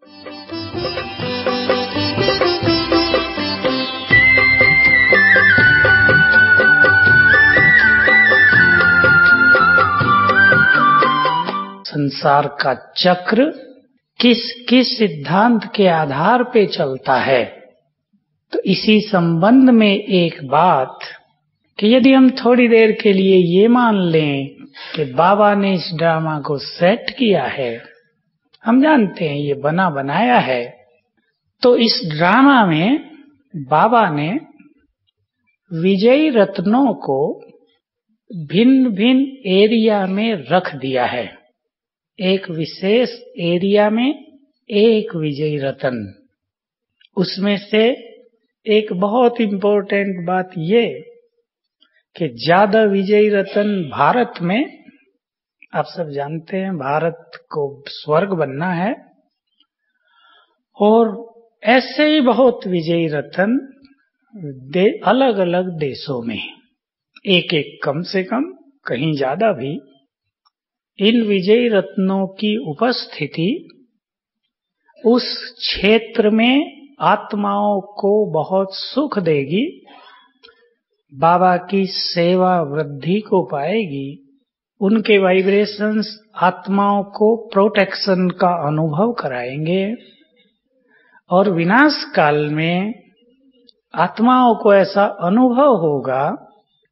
संसार का चक्र किस किस सिद्धांत के आधार पे चलता है। तो इसी संबंध में एक बात कि यदि हम थोड़ी देर के लिए ये मान लें कि बाबा ने इस ड्रामा को सेट किया है, हम जानते हैं ये बना बनाया है, तो इस ड्रामा में बाबा ने विजयी रत्नों को भिन्न भिन्न एरिया में रख दिया है। एक विशेष एरिया में एक विजयी रत्न। उसमें से एक बहुत इम्पोर्टेंट बात ये कि ज्यादा विजयी रत्न भारत में, आप सब जानते हैं भारत को स्वर्ग बनना है, और ऐसे ही बहुत विजयी रत्न अलग अलग देशों में, एक एक कम से कम, कहीं ज्यादा भी। इन विजयी रत्नों की उपस्थिति उस क्षेत्र में आत्माओं को बहुत सुख देगी, बाबा की सेवा वृद्धि को पाएगी, उनके वाइब्रेशंस आत्माओं को प्रोटेक्शन का अनुभव कराएंगे, और विनाश काल में आत्माओं को ऐसा अनुभव होगा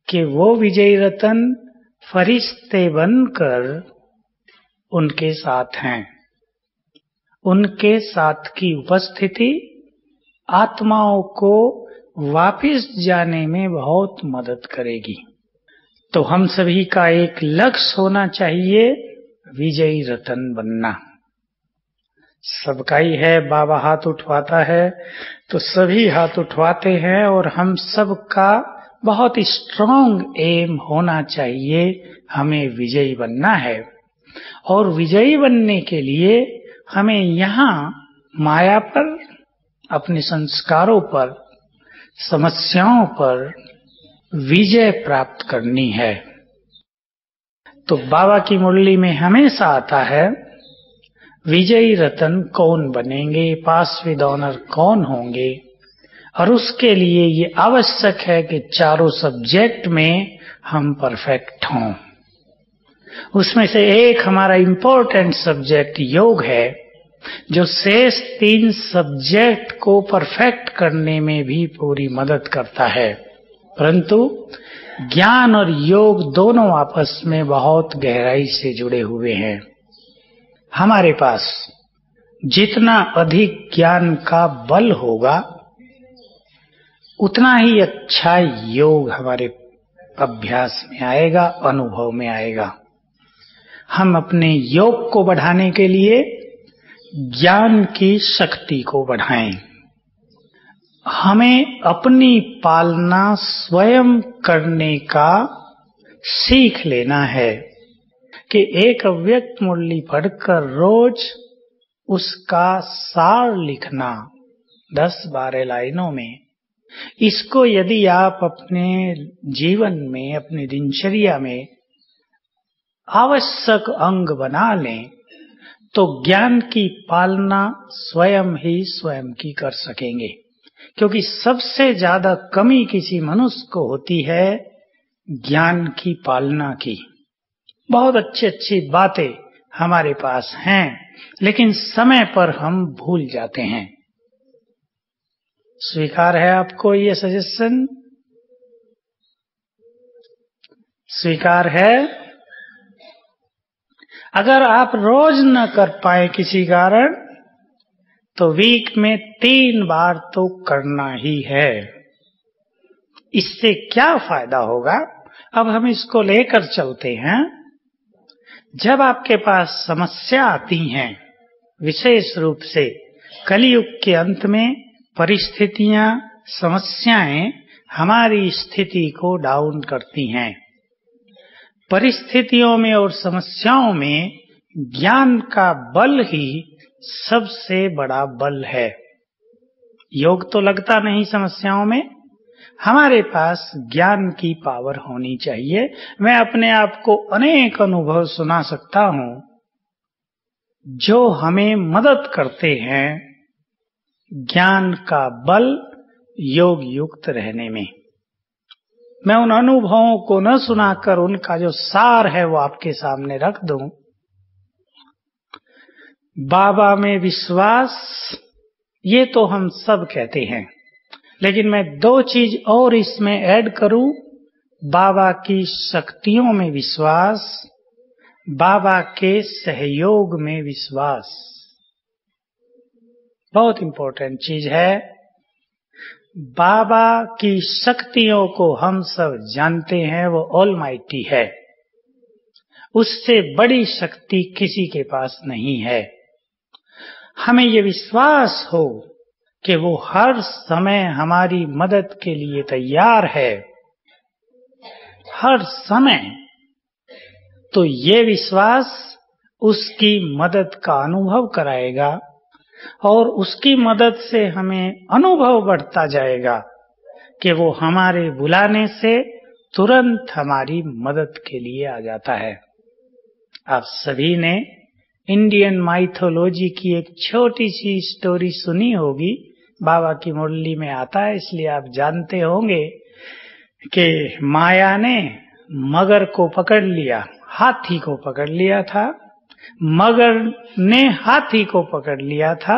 कि वो विजयी रत्न फरिश्ते बनकर उनके साथ हैं। उनके साथ की उपस्थिति आत्माओं को वापिस जाने में बहुत मदद करेगी। तो हम सभी का एक लक्ष्य होना चाहिए विजयी रत्न बनना। सबका ही है, बाबा हाथ उठवाता है तो सभी हाथ उठवाते हैं, और हम सबका बहुत स्ट्रांग एम होना चाहिए, हमें विजयी बनना है। और विजयी बनने के लिए हमें यहाँ माया पर, अपने संस्कारों पर, समस्याओं पर विजय प्राप्त करनी है। तो बाबा की मुरली में हमेशा आता है विजयी रत्न कौन बनेंगे, पास विद ऑनर कौन होंगे, और उसके लिए ये आवश्यक है कि चारों सब्जेक्ट में हम परफेक्ट हों। उसमें से एक हमारा इम्पोर्टेंट सब्जेक्ट योग है, जो शेष 3 सब्जेक्ट को परफेक्ट करने में भी पूरी मदद करता है। परंतु ज्ञान और योग दोनों आपस में बहुत गहराई से जुड़े हुए हैं। हमारे पास जितना अधिक ज्ञान का बल होगा, उतना ही अच्छा योग हमारे अभ्यास में आएगा, अनुभव में आएगा। हम अपने योग को बढ़ाने के लिए ज्ञान की शक्ति को बढ़ाएं। हमें अपनी पालना स्वयं करने का सीख लेना है कि एक अव्यक्त मुरली पढ़कर रोज उसका सार लिखना 10-12 लाइनों में। इसको यदि आप अपने जीवन में, अपनी दिनचर्या में आवश्यक अंग बना लें, तो ज्ञान की पालना स्वयं ही स्वयं की कर सकेंगे। क्योंकि सबसे ज्यादा कमी किसी मनुष्य को होती है ज्ञान की पालना की। बहुत अच्छी अच्छी बातें हमारे पास हैं, लेकिन समय पर हम भूल जाते हैं। स्वीकार है आपको ये सजेशन? स्वीकार है? अगर आप रोज न कर पाए किसी कारण, तो वीक में 3 बार तो करना ही है। इससे क्या फायदा होगा, अब हम इसको लेकर चलते हैं। जब आपके पास समस्या आती हैं, विशेष रूप से कलयुग के अंत में परिस्थितियां, समस्याएं हमारी स्थिति को डाउन करती हैं। परिस्थितियों में और समस्याओं में ज्ञान का बल ही सबसे बड़ा बल है। योग तो लगता नहीं समस्याओं में, हमारे पास ज्ञान की पावर होनी चाहिए। मैं अपने आप को अनेक अनुभव सुना सकता हूं जो हमें मदद करते हैं ज्ञान का बल योग युक्त रहने में। मैं उन अनुभवों को न सुनाकर उनका जो सार है वो आपके सामने रख दूं। बाबा में विश्वास, ये तो हम सब कहते हैं, लेकिन मैं 2 चीज और इसमें ऐड करूं। बाबा की शक्तियों में विश्वास, बाबा के सहयोग में विश्वास। बहुत इंपॉर्टेंट चीज है। बाबा की शक्तियों को हम सब जानते हैं, वो ऑलमाइटी है। उससे बड़ी शक्ति किसी के पास नहीं है। हमें ये विश्वास हो कि वो हर समय हमारी मदद के लिए तैयार है, हर समय। तो ये विश्वास उसकी मदद का अनुभव कराएगा और उसकी मदद से हमें अनुभव बढ़ता जाएगा कि वो हमारे बुलाने से तुरंत हमारी मदद के लिए आ जाता है। आप सभी ने इंडियन माइथोलॉजी की एक छोटी सी स्टोरी सुनी होगी, बाबा की मुरली में आता है, इसलिए आप जानते होंगे कि माया ने मगर को पकड़ लिया, हाथी को पकड़ लिया था। मगर ने हाथी को पकड़ लिया था।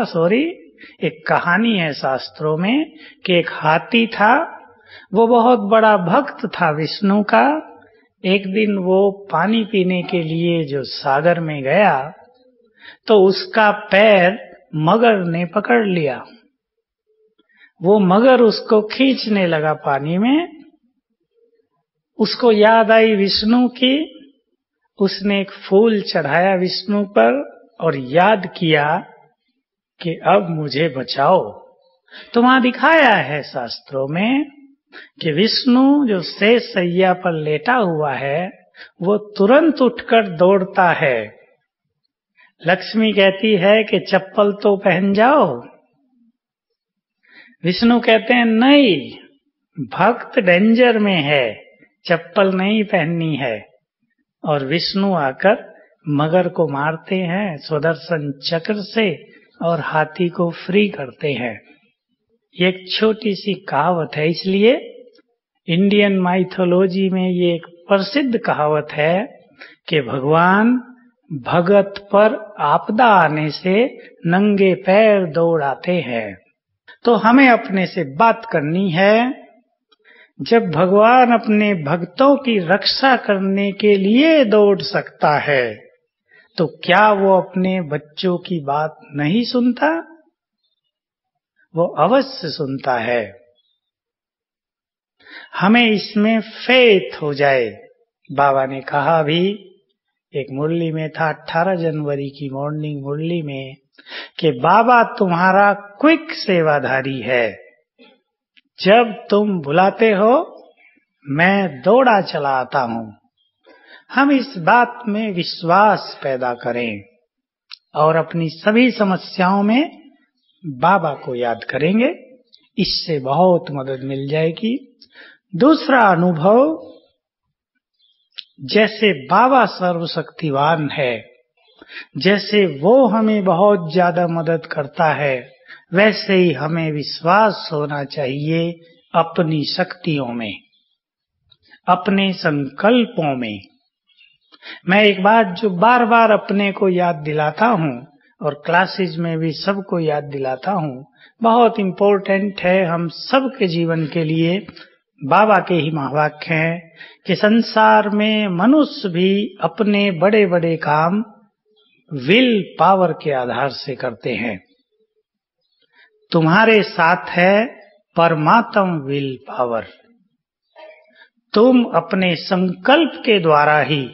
एक कहानी है शास्त्रों में कि एक हाथी था, वो बहुत बड़ा भक्त था विष्णु का। एक दिन वो पानी पीने के लिए जो सागर में गया तो उसका पैर मगर ने पकड़ लिया। वो मगर उसको खींचने लगा पानी में। उसको याद आई विष्णु की। उसने एक फूल चढ़ाया विष्णु पर और याद किया कि अब मुझे बचाओ। तो वहां दिखाया है शास्त्रों में कि विष्णु जो शेष शैया पर लेटा हुआ है वो तुरंत उठकर दौड़ता है। लक्ष्मी कहती है कि चप्पल तो पहन जाओ। विष्णु कहते हैं नहीं, भक्त डेंजर में है, चप्पल नहीं पहननी है। और विष्णु आकर मगर को मारते हैं सुदर्शन चक्र से और हाथी को फ्री करते हैं। ये एक छोटी सी कहावत है, इसलिए इंडियन माइथोलॉजी में ये एक प्रसिद्ध कहावत है कि भगवान भगत पर आपदा आने से नंगे पैर दौड़ आते हैं। तो हमें अपने से बात करनी है। जब भगवान अपने भक्तों की रक्षा करने के लिए दौड़ सकता है तो क्या वो अपने बच्चों की बात नहीं सुनता? वो अवश्य सुनता है। हमें इसमें फेथ हो जाए। बाबा ने कहा भी, एक मुरली में था 18 जनवरी की मॉर्निंग मुरली में, कि बाबा तुम्हारा क्विक सेवाधारी है। जब तुम बुलाते हो मैं दौड़ा चला आता हूं। हम इस बात में विश्वास पैदा करें और अपनी सभी समस्याओं में बाबा को याद करेंगे, इससे बहुत मदद मिल जाएगी। दूसरा अनुभव, जैसे बाबा सर्वशक्तिवान है, जैसे वो हमें बहुत ज्यादा मदद करता है, वैसे ही हमें विश्वास होना चाहिए अपनी शक्तियों में, अपने संकल्पों में। मैं एक बात जो बार बार अपने को याद दिलाता हूँ और क्लासेज में भी सबको याद दिलाता हूँ, बहुत इम्पोर्टेंट है हम सबके जीवन के लिए। बाबा के ही महावाक्य हैं कि संसार में मनुष्य भी अपने बड़े बड़े काम विल पावर के आधार से करते हैं। तुम्हारे साथ है परमात्म विल पावर। तुम अपने संकल्प के द्वारा ही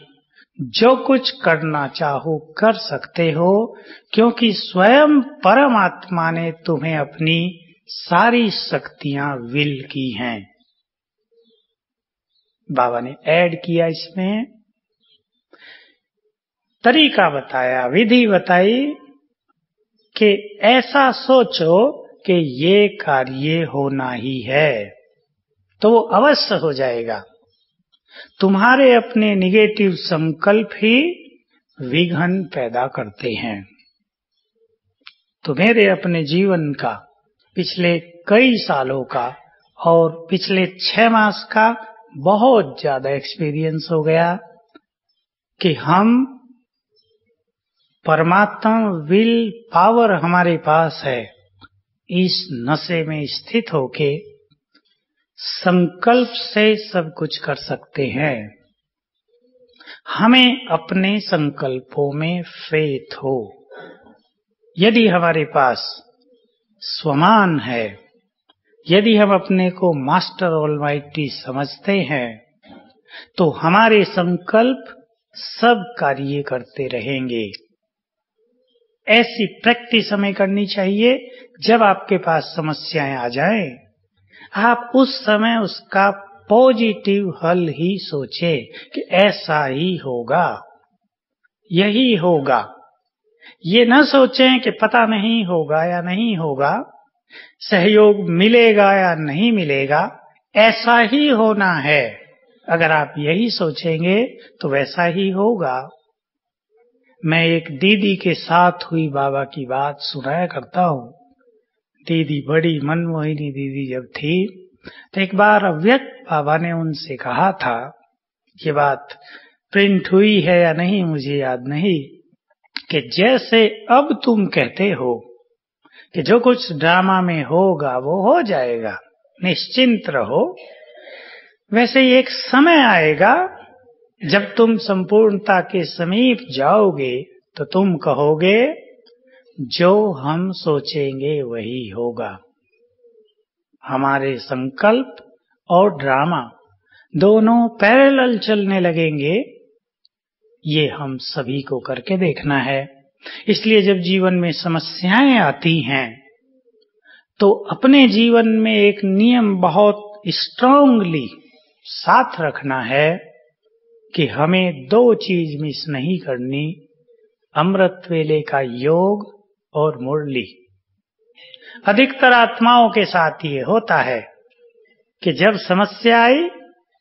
जो कुछ करना चाहो कर सकते हो, क्योंकि स्वयं परमात्मा ने तुम्हें अपनी सारी शक्तियां विल की हैं। बाबा ने ऐड किया, इसमें तरीका बताया, विधि बताई कि ऐसा सोचो कि ये कार्य होना ही है, तो वो अवश्य हो जाएगा। तुम्हारे अपने निगेटिव संकल्प ही विघ्न पैदा करते हैं। तो मेरे अपने जीवन का पिछले कई सालों का और पिछले 6 मास का बहुत ज्यादा एक्सपीरियंस हो गया कि हम परमात्मा विल पावर हमारे पास है, इस नशे में स्थित होके संकल्प से सब कुछ कर सकते हैं। हमें अपने संकल्पों में फेथ हो। यदि हमारे पास स्वमान है, यदि हम अपने को मास्टर ऑलमाइटी समझते हैं, तो हमारे संकल्प सब कार्य करते रहेंगे। ऐसी प्रैक्टिस हमें करनी चाहिए। जब आपके पास समस्याएं आ जाएं, आप उस समय उसका पॉजिटिव हल ही सोचें कि ऐसा ही होगा, यही होगा। ये न सोचें कि पता नहीं होगा या नहीं होगा, सहयोग मिलेगा या नहीं मिलेगा, ऐसा ही होना है। अगर आप यही सोचेंगे तो वैसा ही होगा। मैं एक दीदी के साथ हुई बाबा की बात सुनाया करता हूँ। दीदी बड़ी मनमोहिनी दीदी जब थी, तो एक बार अव्यक्त बाबा ने उनसे कहा था, ये बात प्रिंट हुई है या नहीं मुझे याद नहीं, कि जैसे अब तुम कहते हो कि जो कुछ ड्रामा में होगा वो हो जाएगा, निश्चिंत रहो, वैसे ही एक समय आएगा जब तुम संपूर्णता के समीप जाओगे तो तुम कहोगे जो हम सोचेंगे वही होगा। हमारे संकल्प और ड्रामा दोनों पैरेलल चलने लगेंगे। ये हम सभी को करके देखना है। इसलिए जब जीवन में समस्याएं आती हैं तो अपने जीवन में एक नियम बहुत स्ट्रांगली साथ रखना है कि हमें 2 चीज मिस नहीं करनी, अमृत वेले का योग और मुरली। अधिकतर आत्माओं के साथ ये होता है कि जब समस्या आई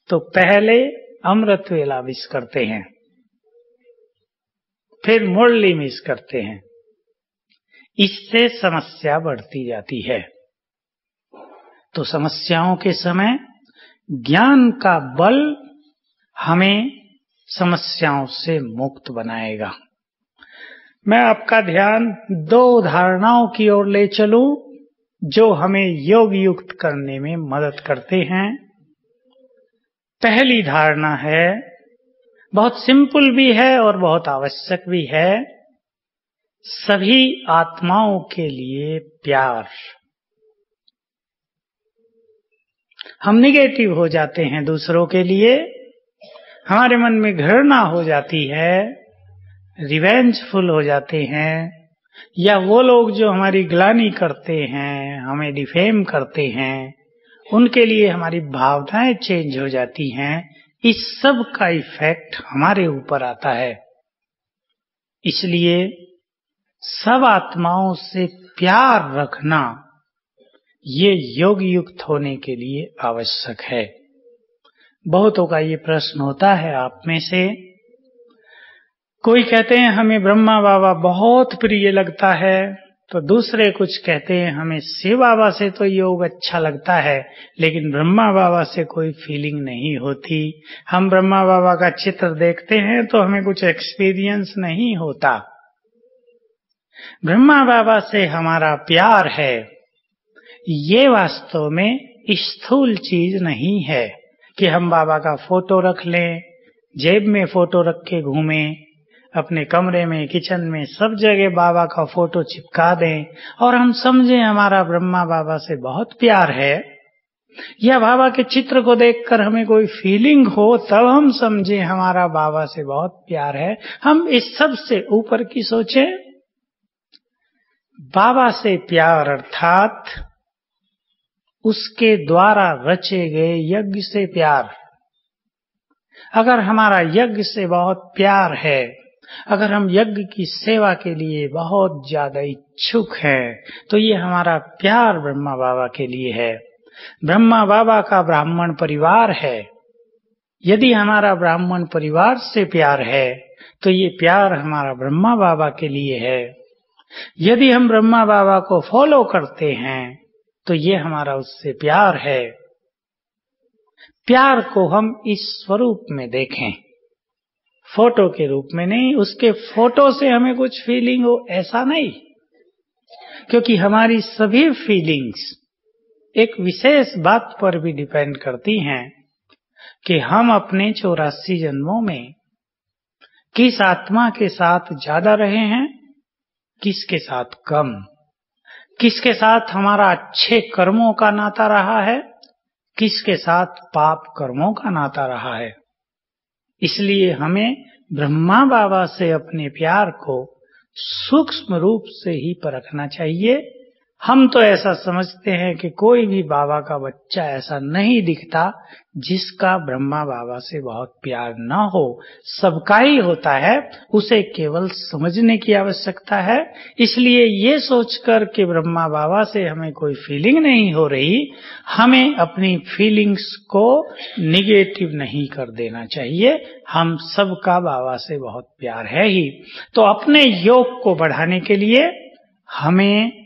तो पहले अमृत वेला मिस करते हैं, फिर मुरली मिस करते हैं। इससे समस्या बढ़ती जाती है। तो समस्याओं के समय ज्ञान का बल हमें समस्याओं से मुक्त बनाएगा। मैं आपका ध्यान 2 धारणाओं की ओर ले चलूं जो हमें योग युक्त करने में मदद करते हैं। पहली धारणा है, बहुत सिंपल भी है और बहुत आवश्यक भी है, सभी आत्माओं के लिए प्यार। हम निगेटिव हो जाते हैं दूसरों के लिए, हमारे मन में घृणा हो जाती है, रिवेंजफुल हो जाते हैं, या वो लोग जो हमारी ग्लानि करते हैं, हमें डिफेम करते हैं, उनके लिए हमारी भावनाएं चेंज हो जाती हैं। इस सब का इफेक्ट हमारे ऊपर आता है। इसलिए सब आत्माओं से प्यार रखना ये योग युक्त होने के लिए आवश्यक है। बहुतों का ये प्रश्न होता है आप में से, कोई कहते हैं हमें ब्रह्मा बाबा बहुत प्रिय लगता है, तो दूसरे कुछ कहते हैं हमें शिव बाबा से तो योग अच्छा लगता है लेकिन ब्रह्मा बाबा से कोई फीलिंग नहीं होती। हम ब्रह्मा बाबा का चित्र देखते हैं तो हमें कुछ एक्सपीरियंस नहीं होता। ब्रह्मा बाबा से हमारा प्यार है, ये वास्तव में स्थूल चीज नहीं है कि हम बाबा का फोटो रख लें, जेब में फोटो रख के घूमें, अपने कमरे में, किचन में, सब जगह बाबा का फोटो चिपका दें और हम समझें हमारा ब्रह्मा बाबा से बहुत प्यार है, या बाबा के चित्र को देखकर हमें कोई फीलिंग हो तब हम समझें हमारा बाबा से बहुत प्यार है। हम इस सब से ऊपर की सोचें, बाबा से प्यार अर्थात उसके द्वारा रचे गए यज्ञ से प्यार। अगर हमारा यज्ञ से बहुत प्यार है, अगर हम यज्ञ की सेवा के लिए बहुत ज्यादा इच्छुक हैं, तो ये हमारा प्यार ब्रह्मा बाबा के लिए है। ब्रह्मा बाबा का ब्राह्मण परिवार है, यदि हमारा ब्राह्मण परिवार से प्यार है तो ये प्यार हमारा ब्रह्मा बाबा के लिए है। यदि हम ब्रह्मा बाबा को फॉलो करते हैं तो ये हमारा उससे प्यार है। प्यार को हम इस स्वरूप में देखें, फोटो के रूप में नहीं। उसके फोटो से हमें कुछ फीलिंग हो ऐसा नहीं, क्योंकि हमारी सभी फीलिंग्स एक विशेष बात पर भी डिपेंड करती हैं कि हम अपने 84 जन्मों में किस आत्मा के साथ ज्यादा रहे हैं, किसके साथ कम, किसके साथ हमारा अच्छे कर्मों का नाता रहा है, किसके साथ पाप कर्मों का नाता रहा है। इसलिए हमें ब्रह्मा बाबा से अपने प्यार को सूक्ष्म रूप से ही परखना चाहिए। हम तो ऐसा समझते हैं कि कोई भी बाबा का बच्चा ऐसा नहीं दिखता जिसका ब्रह्मा बाबा से बहुत प्यार न हो। सबका ही होता है, उसे केवल समझने की आवश्यकता है। इसलिए ये सोचकर कि ब्रह्मा बाबा से हमें कोई फीलिंग नहीं हो रही, हमें अपनी फीलिंग्स को निगेटिव नहीं कर देना चाहिए। हम सबका बाबा से बहुत प्यार है ही। तो अपने योग को बढ़ाने के लिए हमें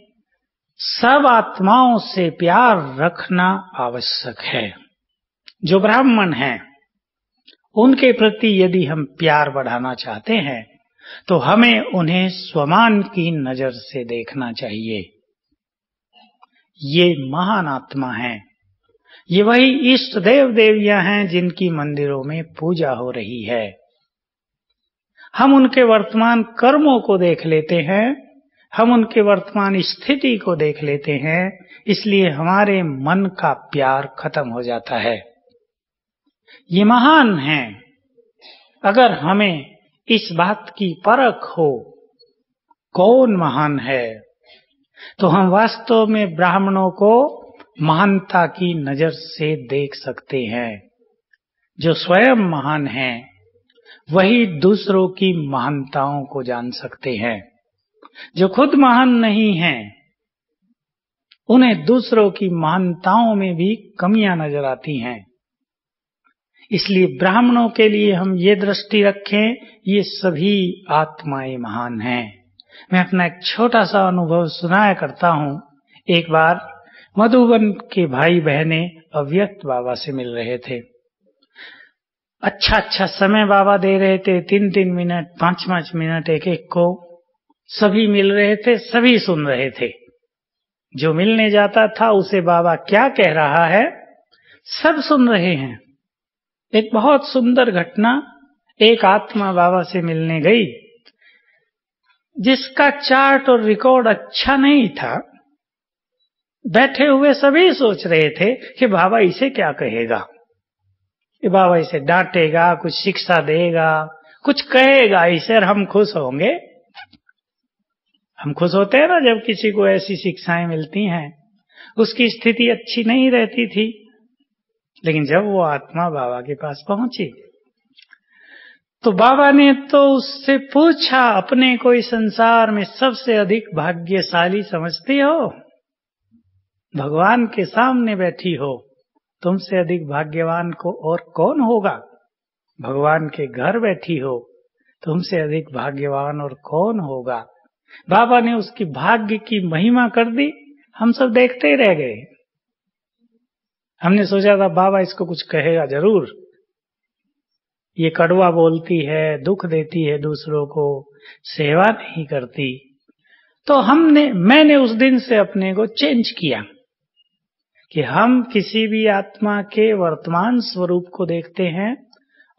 सब आत्माओं से प्यार रखना आवश्यक है। जो ब्राह्मण हैं उनके प्रति यदि हम प्यार बढ़ाना चाहते हैं तो हमें उन्हें स्वमान की नजर से देखना चाहिए। ये महान आत्मा हैं, ये वही इष्ट देव देवियां हैं जिनकी मंदिरों में पूजा हो रही है। हम उनके वर्तमान कर्मों को देख लेते हैं, हम उनके वर्तमान स्थिति को देख लेते हैं, इसलिए हमारे मन का प्यार खत्म हो जाता है। ये महान हैं। अगर हमें इस बात की परख हो कौन महान है, तो हम वास्तव में ब्राह्मणों को महानता की नजर से देख सकते हैं। जो स्वयं महान हैं वही दूसरों की महानताओं को जान सकते हैं। जो खुद महान नहीं हैं उन्हें दूसरों की महानताओं में भी कमियां नजर आती हैं। इसलिए ब्राह्मणों के लिए हम ये दृष्टि रखें, ये सभी आत्माएं महान हैं। मैं अपना एक छोटा सा अनुभव सुनाया करता हूँ। एक बार मधुबन के भाई बहने अव्यक्त बाबा से मिल रहे थे। अच्छा समय बाबा दे रहे थे, 3-3 मिनट 5-5 मिनट एक एक को सभी मिल रहे थे, सभी सुन रहे थे। जो मिलने जाता था उसे बाबा क्या कह रहा है सब सुन रहे हैं। एक बहुत सुंदर घटना, एक आत्मा बाबा से मिलने गई जिसका चार्ट और रिकॉर्ड अच्छा नहीं था। बैठे हुए सभी सोच रहे थे कि बाबा इसे क्या कहेगा, कि बाबा इसे डांटेगा, कुछ शिक्षा देगा, कुछ कहेगा इसे और हम खुश होंगे। हम खुश होते हैं ना जब किसी को ऐसी शिक्षाएं मिलती हैं। उसकी स्थिति अच्छी नहीं रहती थी, लेकिन जब वो आत्मा बाबा के पास पहुंची तो बाबा ने तो उससे पूछा, अपने को इस संसार में सबसे अधिक भाग्यशाली समझती हो? भगवान के सामने बैठी हो, तुमसे अधिक भाग्यवान को और कौन होगा? भगवान के घर बैठी हो, तुमसे अधिक भाग्यवान और कौन होगा? बाबा ने उसकी भाग्य की महिमा कर दी। हम सब देखते ही रह गए। हमने सोचा था बाबा इसको कुछ कहेगा जरूर, ये कड़वा बोलती है, दुख देती है दूसरों को, सेवा नहीं करती। तो मैंने उस दिन से अपने को चेंज किया कि हम किसी भी आत्मा के वर्तमान स्वरूप को देखते हैं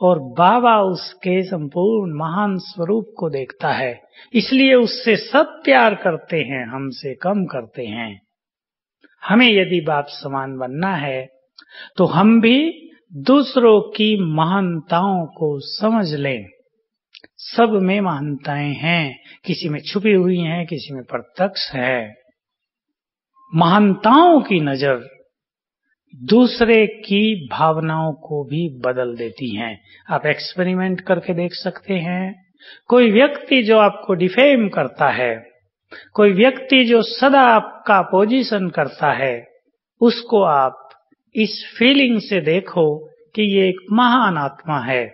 और बाबा उसके संपूर्ण महान स्वरूप को देखता है। इसलिए उससे सब प्यार करते हैं, हमसे कम करते हैं। हमें यदि बाप समान बनना है तो हम भी दूसरों की महानताओं को समझ लें। सब में महानताएं हैं, किसी में छुपी हुई हैं, किसी में प्रत्यक्ष है। महानताओं की नजर दूसरे की भावनाओं को भी बदल देती हैं। आप एक्सपेरिमेंट करके देख सकते हैं। कोई व्यक्ति जो आपको डिफेम करता है, कोई व्यक्ति जो सदा आपका पोजीशन करता है, उसको आप इस फीलिंग से देखो कि ये एक महान आत्मा है,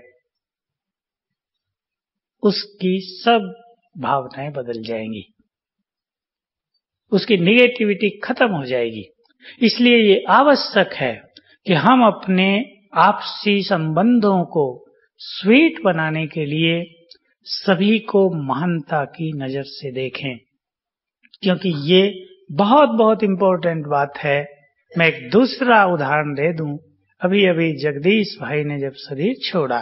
उसकी सब भावनाएं बदल जाएंगी। उसकी निगेटिविटी खत्म हो जाएगी। इसलिए ये आवश्यक है कि हम अपने आपसी संबंधों को स्वीट बनाने के लिए सभी को महानता की नजर से देखें, क्योंकि ये बहुत बहुत इम्पोर्टेंट बात है। मैं एक दूसरा उदाहरण दे दूं। अभी अभी जगदीश भाई ने जब शरीर छोड़ा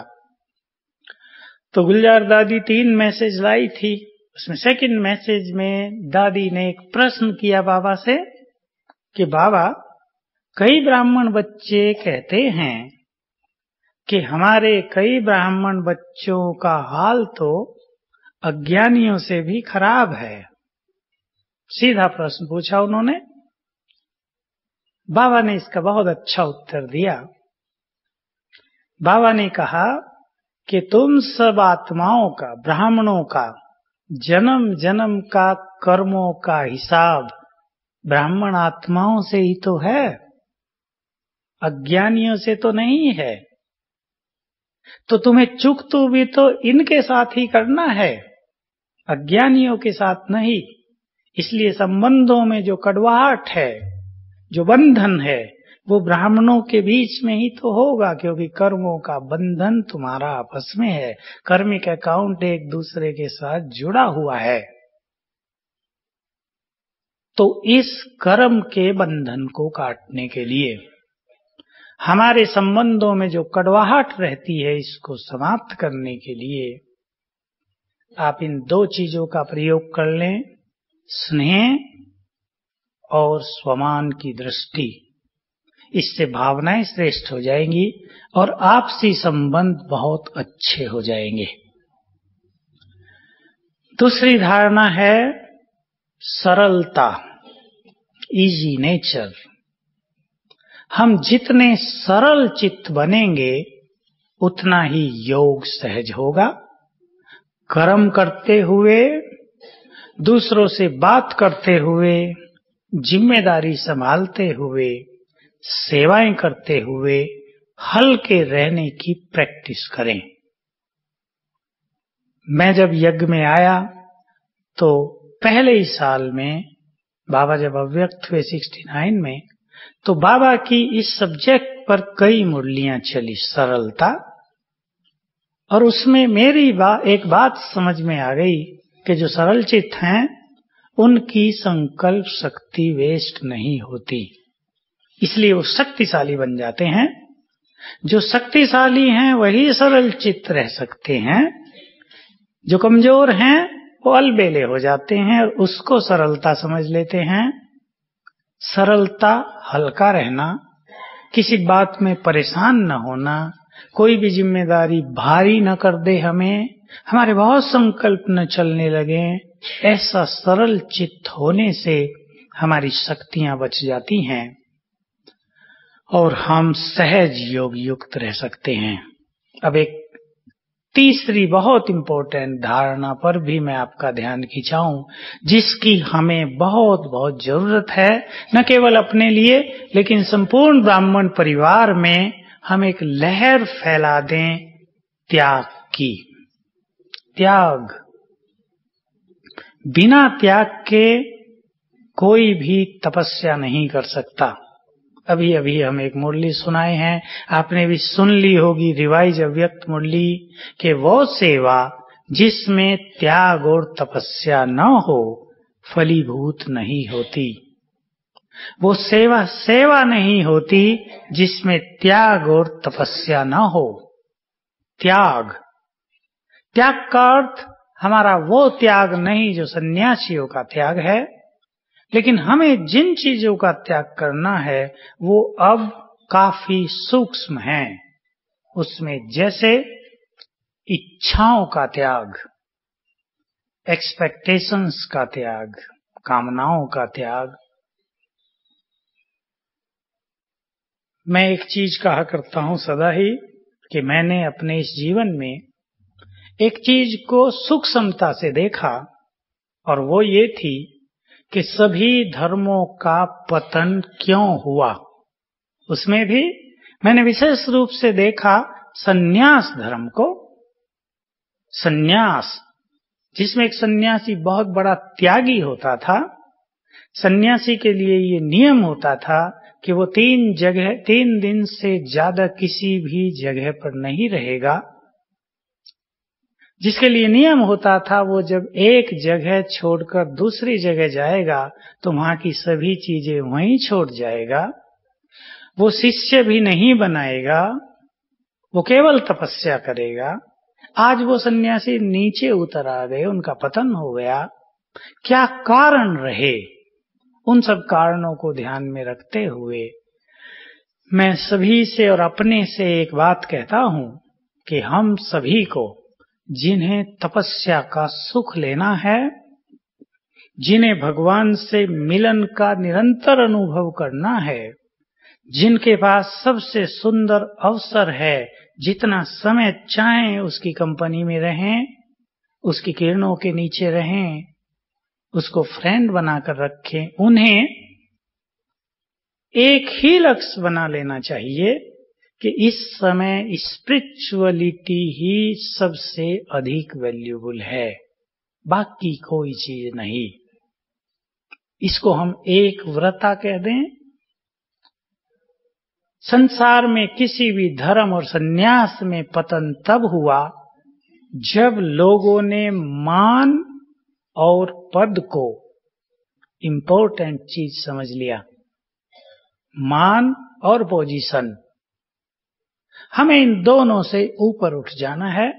तो गुलजार दादी 3 मैसेज लाई थी। उसमें सेकंड मैसेज में दादी ने एक प्रश्न किया बाबा से कि बाबा, कई ब्राह्मण बच्चे कहते हैं कि हमारे कई ब्राह्मण बच्चों का हाल तो अज्ञानियों से भी खराब है। सीधा प्रश्न पूछा उन्होंने। बाबा ने इसका बहुत अच्छा उत्तर दिया। बाबा ने कहा कि तुम सब आत्माओं का, ब्राह्मणों का जन्म जन्म का कर्मों का हिसाब ब्राह्मण आत्माओं से ही तो है, अज्ञानियों से तो नहीं है। तो तुम्हें चुकतू भी तो इनके साथ ही करना है, अज्ञानियों के साथ नहीं। इसलिए संबंधों में जो कड़वाहट है, जो बंधन है, वो ब्राह्मणों के बीच में ही तो होगा, क्योंकि कर्मों का बंधन तुम्हारा आपस में है। कर्मिक अकाउंट एक दूसरे के साथ जुड़ा हुआ है। तो इस कर्म के बंधन को काटने के लिए, हमारे संबंधों में जो कड़वाहट रहती है, इसको समाप्त करने के लिए आप इन 2 चीजों का प्रयोग कर लें, स्नेह और स्वमान की दृष्टि। इससे भावनाएं श्रेष्ठ हो जाएंगी और आपसी संबंध बहुत अच्छे हो जाएंगे। दूसरी धारणा है सरलता, इजी नेचर। हम जितने सरल चित्त बनेंगे उतना ही योग सहज होगा। कर्म करते हुए, दूसरों से बात करते हुए, जिम्मेदारी संभालते हुए, सेवाएं करते हुए हल्के रहने की प्रैक्टिस करें। मैं जब यज्ञ में आया तो पहले ही साल में बाबा जब अव्यक्त हुए 69 में, तो बाबा की इस सब्जेक्ट पर कई मुरलियां चली, सरलता। और उसमें मेरी एक बात समझ में आ गई कि जो सरल चित्त हैं उनकी संकल्प शक्ति वेस्ट नहीं होती, इसलिए वो शक्तिशाली बन जाते हैं। जो शक्तिशाली हैं वही सरल चित्त रह सकते हैं, जो कमजोर हैं वो अलबेले हो जाते हैं और उसको सरलता समझ लेते हैं। सरलता, हल्का रहना, किसी बात में परेशान न होना, कोई भी जिम्मेदारी भारी न कर दे हमें, हमारे बहुत संकल्प न चलने लगे, ऐसा सरल चित्त होने से हमारी शक्तियां बच जाती हैं और हम सहज योग युक्त रह सकते हैं। अब एक तीसरी बहुत इंपॉर्टेंट धारणा पर भी मैं आपका ध्यान खिंचाऊं, जिसकी हमें बहुत बहुत जरूरत है, न केवल अपने लिए लेकिन संपूर्ण ब्राह्मण परिवार में हम एक लहर फैला दें त्याग की। त्याग, बिना त्याग के कोई भी तपस्या नहीं कर सकता। अभी अभी हम एक मुरली सुनाए हैं, आपने भी सुन ली होगी, रिवाइज अव्यक्त मुरली, कि वो सेवा जिसमें त्याग और तपस्या न हो फलीभूत नहीं होती। वो सेवा नहीं होती जिसमें त्याग और तपस्या न हो। त्याग का अर्थ हमारा वो त्याग नहीं जो सन्यासियों का त्याग है, लेकिन हमें जिन चीजों का त्याग करना है वो अब काफी सूक्ष्म हैं। उसमें जैसे इच्छाओं का त्याग, एक्सपेक्टेशंस का त्याग, कामनाओं का त्याग। मैं एक चीज कहा करता हूं सदा ही कि मैंने अपने इस जीवन में एक चीज को सूक्ष्मता से देखा, और वो ये थी कि सभी धर्मों का पतन क्यों हुआ। उसमें भी मैंने विशेष रूप से देखा सन्यास धर्म को। सन्यास जिसमें एक सन्यासी बहुत बड़ा त्यागी होता था, सन्यासी के लिए ये नियम होता था कि वो 3 दिन से ज्यादा किसी भी जगह पर नहीं रहेगा। जिसके लिए नियम होता था वो जब एक जगह छोड़कर दूसरी जगह जाएगा तो वहां की सभी चीजें वहीं छोड़ जाएगा। वो शिष्य भी नहीं बनाएगा, वो केवल तपस्या करेगा। आज वो सन्यासी नीचे उतर आ गए, उनका पतन हो गया। क्या कारण रहे? उन सब कारणों को ध्यान में रखते हुए मैं सभी से और अपने से एक बात कहता हूं कि हम सभी को जिन्हें तपस्या का सुख लेना है, जिन्हें भगवान से मिलन का निरंतर अनुभव करना है, जिनके पास सबसे सुंदर अवसर है, जितना समय चाहें उसकी कंपनी में रहें, उसकी किरणों के नीचे रहें, उसको फ्रेंड बनाकर रखें, उन्हें एक ही लक्ष्य बना लेना चाहिए कि इस समय स्पिरिचुअलिटी ही सबसे अधिक वैल्यूबल है, बाकी कोई चीज नहीं। इसको हम एक व्रता कह दें। संसार में किसी भी धर्म और सन्यास में पतन तब हुआ जब लोगों ने मान और पद को इम्पोर्टेंट चीज समझ लिया। मान और पोजीशन, हमें इन दोनों से ऊपर उठ जाना है।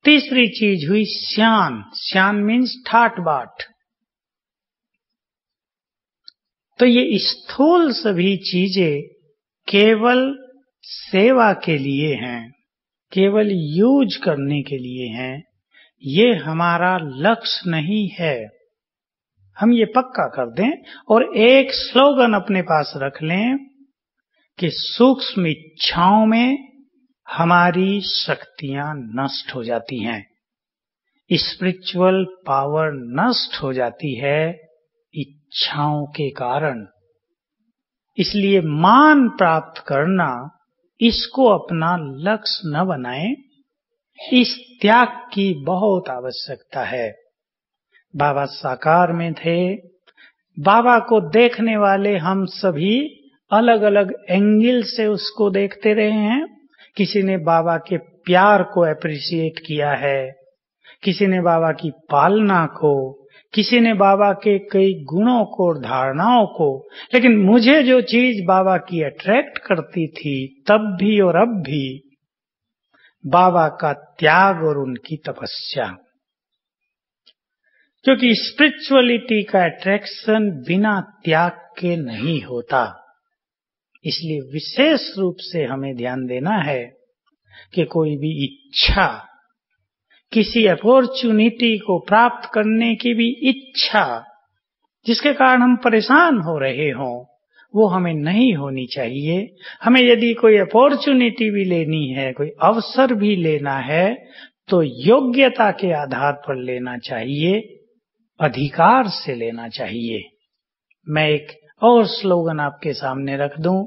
तीसरी चीज हुई श्यान। श्यान मीन्स ठाट बाट। तो ये स्थूल सभी चीजें केवल सेवा के लिए हैं, केवल यूज करने के लिए हैं। ये हमारा लक्ष्य नहीं है। हम ये पक्का कर दें और एक स्लोगन अपने पास रख लें कि सूक्ष्म इच्छाओं में हमारी शक्तियां नष्ट हो जाती हैं, स्पिरिचुअल पावर नष्ट हो जाती है इच्छाओं के कारण। इसलिए मान प्राप्त करना, इसको अपना लक्ष्य न बनाएं। इस त्याग की बहुत आवश्यकता है। बाबा साकार में थे, बाबा को देखने वाले हम सभी अलग अलग एंगल से उसको देखते रहे हैं। किसी ने बाबा के प्यार को एप्रिशिएट किया है, किसी ने बाबा की पालना को, किसी ने बाबा के कई गुणों को और धारणाओं को। लेकिन मुझे जो चीज बाबा की अट्रैक्ट करती थी तब भी और अब भी, बाबा का त्याग और उनकी तपस्या। क्योंकि स्पिरिचुअलिटी का अट्रैक्शन बिना त्याग के नहीं होता। इसलिए विशेष रूप से हमें ध्यान देना है कि कोई भी इच्छा, किसी अपॉर्चुनिटी को प्राप्त करने की भी इच्छा, जिसके कारण हम परेशान हो रहे हों, वो हमें नहीं होनी चाहिए। हमें यदि कोई अपॉर्चुनिटी भी लेनी है, कोई अवसर भी लेना है, तो योग्यता के आधार पर लेना चाहिए, अधिकार से लेना चाहिए। मैं एक और स्लोगन आपके सामने रख दूं।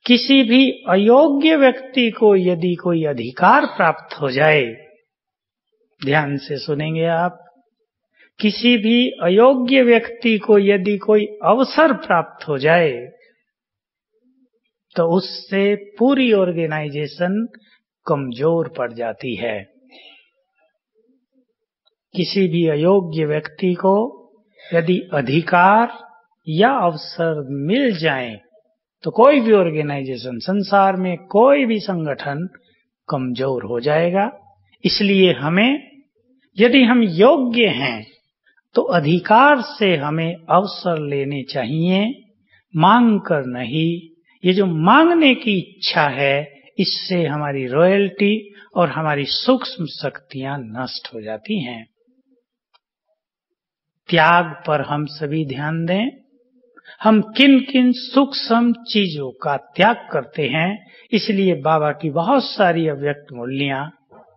किसी भी अयोग्य व्यक्ति को यदि कोई अधिकार प्राप्त हो जाए, ध्यान से सुनेंगे आप, किसी भी अयोग्य व्यक्ति को यदि कोई अवसर प्राप्त हो जाए तो उससे पूरी ऑर्गेनाइजेशन कमजोर पड़ जाती है। किसी भी अयोग्य व्यक्ति को यदि अधिकार या अवसर मिल जाए तो कोई भी ऑर्गेनाइजेशन, संसार में कोई भी संगठन कमजोर हो जाएगा। इसलिए हमें, यदि हम योग्य हैं तो अधिकार से हमें अवसर लेने चाहिए, मांग कर नहीं। ये जो मांगने की इच्छा है, इससे हमारी रॉयल्टी और हमारी सूक्ष्म शक्तियां नष्ट हो जाती हैं। त्याग पर हम सभी ध्यान दें। हम किन किन सूक्ष्म चीजों का त्याग करते हैं। इसलिए बाबा की बहुत सारी अव्यक्त मुरलियां,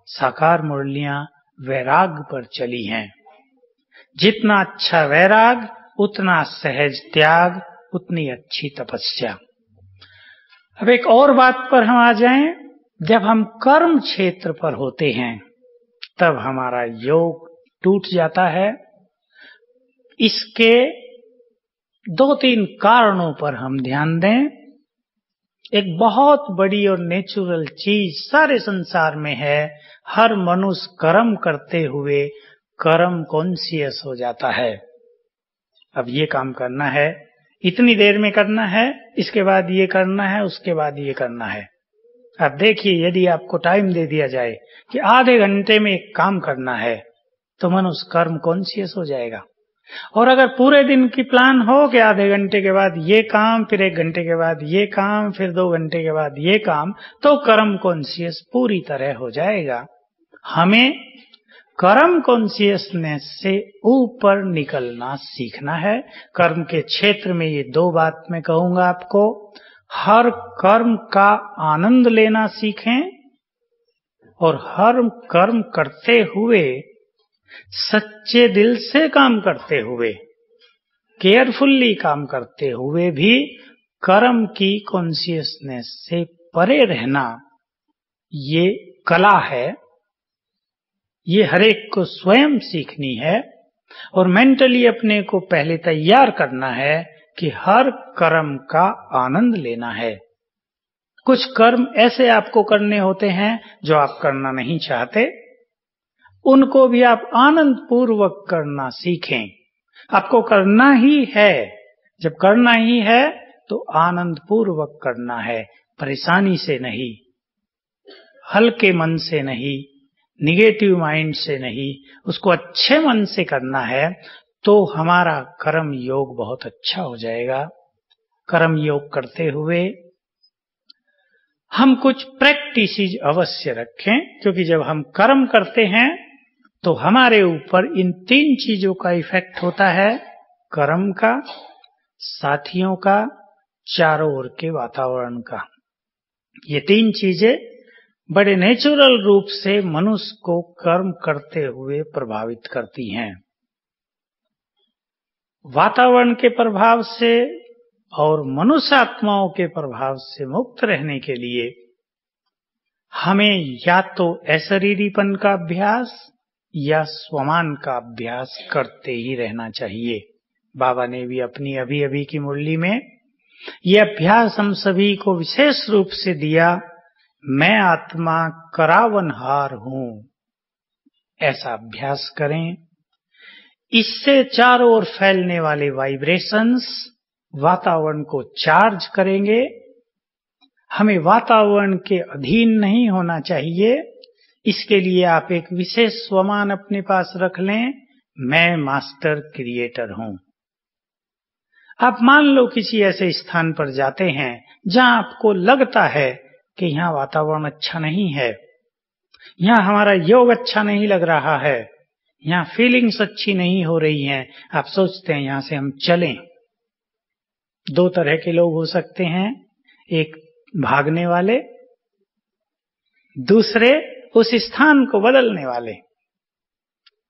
साकार मुरलियां वैराग पर चली हैं। जितना अच्छा वैराग, उतना सहज त्याग, उतनी अच्छी तपस्या। अब एक और बात पर हम आ जाएं। जब हम कर्म क्षेत्र पर होते हैं तब हमारा योग टूट जाता है। इसके 2-3 कारणों पर हम ध्यान दें। एक बहुत बड़ी और नेचुरल चीज सारे संसार में है, हर मनुष्य कर्म करते हुए कर्म कॉन्शियस हो जाता है। अब ये काम करना है, इतनी देर में करना है, इसके बाद ये करना है, उसके बाद ये करना है। अब देखिए, यदि आपको टाइम दे दिया जाए कि आधे घंटे में एक काम करना है, तो मनुष्य कर्म कॉन्शियस हो जाएगा। और अगर पूरे दिन की प्लान हो कि आधे घंटे के बाद ये काम, फिर 1 घंटे के बाद ये काम, फिर 2 घंटे के बाद ये काम, तो कर्म कॉन्शियस पूरी तरह हो जाएगा। हमें कर्म कॉन्शियसनेस से ऊपर निकलना सीखना है। कर्म के क्षेत्र में ये 2 बात मैं कहूंगा आपको। हर कर्म का आनंद लेना सीखें और हर कर्म करते हुए सच्चे दिल से काम करते हुए, केयरफुल्ली काम करते हुए भी कर्म की कॉन्शियसनेस से परे रहना, ये कला है। ये हर एक को स्वयं सीखनी है और मेंटली अपने को पहले तैयार करना है कि हर कर्म का आनंद लेना है। कुछ कर्म ऐसे आपको करने होते हैं जो आप करना नहीं चाहते, उनको भी आप आनंद पूर्वक करना सीखें। आपको करना ही है, जब करना ही है तो आनंद पूर्वक करना है, परेशानी से नहीं, हल्के मन से नहीं, निगेटिव माइंड से नहीं, उसको अच्छे मन से करना है, तो हमारा कर्म योग बहुत अच्छा हो जाएगा। कर्म योग करते हुए हम कुछ प्रैक्टिसेस अवश्य रखें, क्योंकि जब हम कर्म करते हैं तो हमारे ऊपर इन 3 चीजों का इफेक्ट होता है, कर्म का, साथियों का, चारों ओर के वातावरण का। ये 3 चीजें बड़े नेचुरल रूप से मनुष्य को कर्म करते हुए प्रभावित करती हैं। वातावरण के प्रभाव से और मनुष्य आत्माओं के प्रभाव से मुक्त रहने के लिए हमें या तो अशरीरीपन का अभ्यास या स्वमान का अभ्यास करते ही रहना चाहिए। बाबा ने भी अपनी अभी की मुरली में ये अभ्यास हम सभी को विशेष रूप से दिया। मैं आत्मा करावनहार हूं, ऐसा अभ्यास करें। इससे चारों ओर फैलने वाले वाइब्रेशंस वातावरण को चार्ज करेंगे। हमें वातावरण के अधीन नहीं होना चाहिए। इसके लिए आप एक विशेष स्वमान अपने पास रख लें, मैं मास्टर क्रिएटर हूं। आप मान लो किसी ऐसे स्थान पर जाते हैं जहां आपको लगता है कि यहाँ वातावरण अच्छा नहीं है, यहाँ हमारा योग अच्छा नहीं लग रहा है, यहाँ फीलिंग्स अच्छी नहीं हो रही हैं। आप सोचते हैं यहाँ से हम चलें। 2 तरह के लोग हो सकते हैं, एक भागने वाले, दूसरे उस स्थान को बदलने वाले।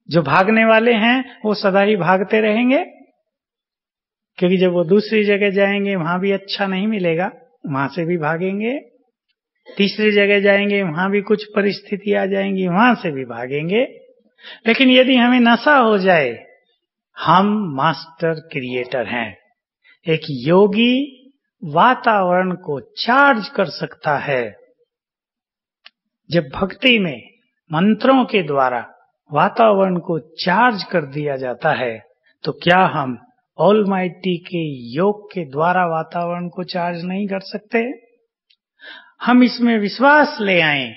जो भागने वाले हैं वो सदा ही भागते रहेंगे, क्योंकि जब वो दूसरी जगह जाएंगे वहां भी अच्छा नहीं मिलेगा, वहां से भी भागेंगे। तीसरी जगह जाएंगे, वहां भी कुछ परिस्थिति आ जाएंगी, वहां से भी भागेंगे। लेकिन यदि हमें नशा हो जाए, हम मास्टर क्रिएटर हैं। एक योगी वातावरण को चार्ज कर सकता है। जब भक्ति में मंत्रों के द्वारा वातावरण को चार्ज कर दिया जाता है, तो क्या हम ऑलमाइटी के योग के द्वारा वातावरण को चार्ज नहीं कर सकते? हम इसमें विश्वास ले आएं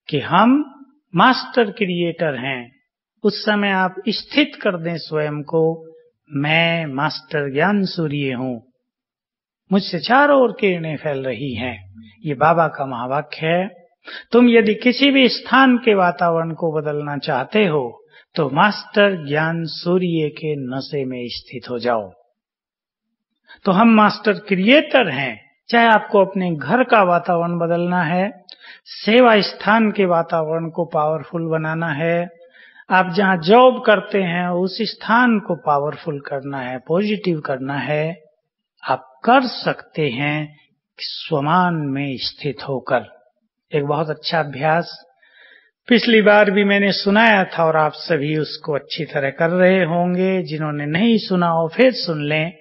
कि हम मास्टर क्रिएटर हैं। उस समय आप स्थित कर दें स्वयं को, मैं मास्टर ज्ञान सूर्य हूं, मुझसे चारों ओर किरणें फैल रही हैं। ये बाबा का महावाक्य है। तुम यदि किसी भी स्थान के वातावरण को बदलना चाहते हो तो मास्टर ज्ञान सूर्य के नशे में स्थित हो जाओ। तो हम मास्टर क्रिएटर हैं। चाहे आपको अपने घर का वातावरण बदलना है, सेवा स्थान के वातावरण को पावरफुल बनाना है, आप जहां जॉब करते हैं उस स्थान को पावरफुल करना है, पॉजिटिव करना है, आप कर सकते हैं स्वमान में स्थित होकर। एक बहुत अच्छा अभ्यास पिछली बार भी मैंने सुनाया था और आप सभी उसको अच्छी तरह कर रहे होंगे। जिन्होंने नहीं सुना हो फिर सुन लें।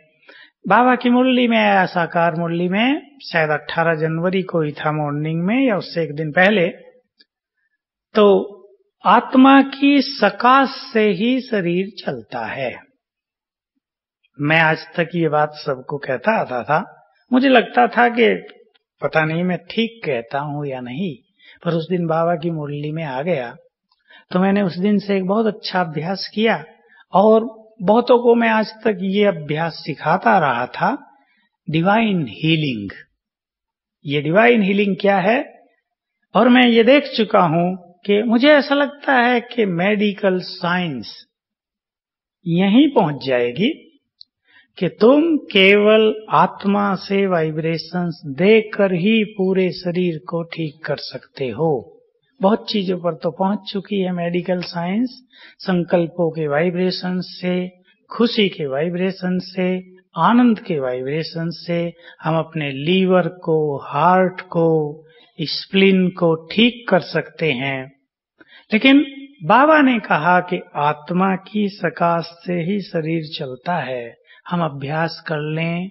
बाबा की मुरली में आया, साकार मुरली में, शायद 18 जनवरी को ही था, मॉर्निंग में या उससे एक दिन पहले। तो आत्मा की सकाश से ही शरीर चलता है। मैं आज तक ये बात सबको कहता आता था। मुझे लगता था कि पता नहीं मैं ठीक कहता हूं या नहीं, पर उस दिन बाबा की मुरली में आ गया तो मैंने उस दिन से एक बहुत अच्छा अभ्यास किया और बहुतों को मैं आज तक ये अभ्यास सिखाता रहा था, डिवाइन हीलिंग। ये डिवाइन हीलिंग क्या है? और मैं ये देख चुका हूं कि मुझे ऐसा लगता है कि मेडिकल साइंस यहीं पहुंच जाएगी कि तुम केवल आत्मा से वाइब्रेशंस देकर ही पूरे शरीर को ठीक कर सकते हो। बहुत चीजों पर तो पहुंच चुकी है मेडिकल साइंस, संकल्पों के वाइब्रेशन से, खुशी के वाइब्रेशन से, आनंद के वाइब्रेशन से हम अपने लीवर को, हार्ट को, स्प्लीन को ठीक कर सकते हैं। लेकिन बाबा ने कहा कि आत्मा की सकाश से ही शरीर चलता है। हम अभ्यास कर लें,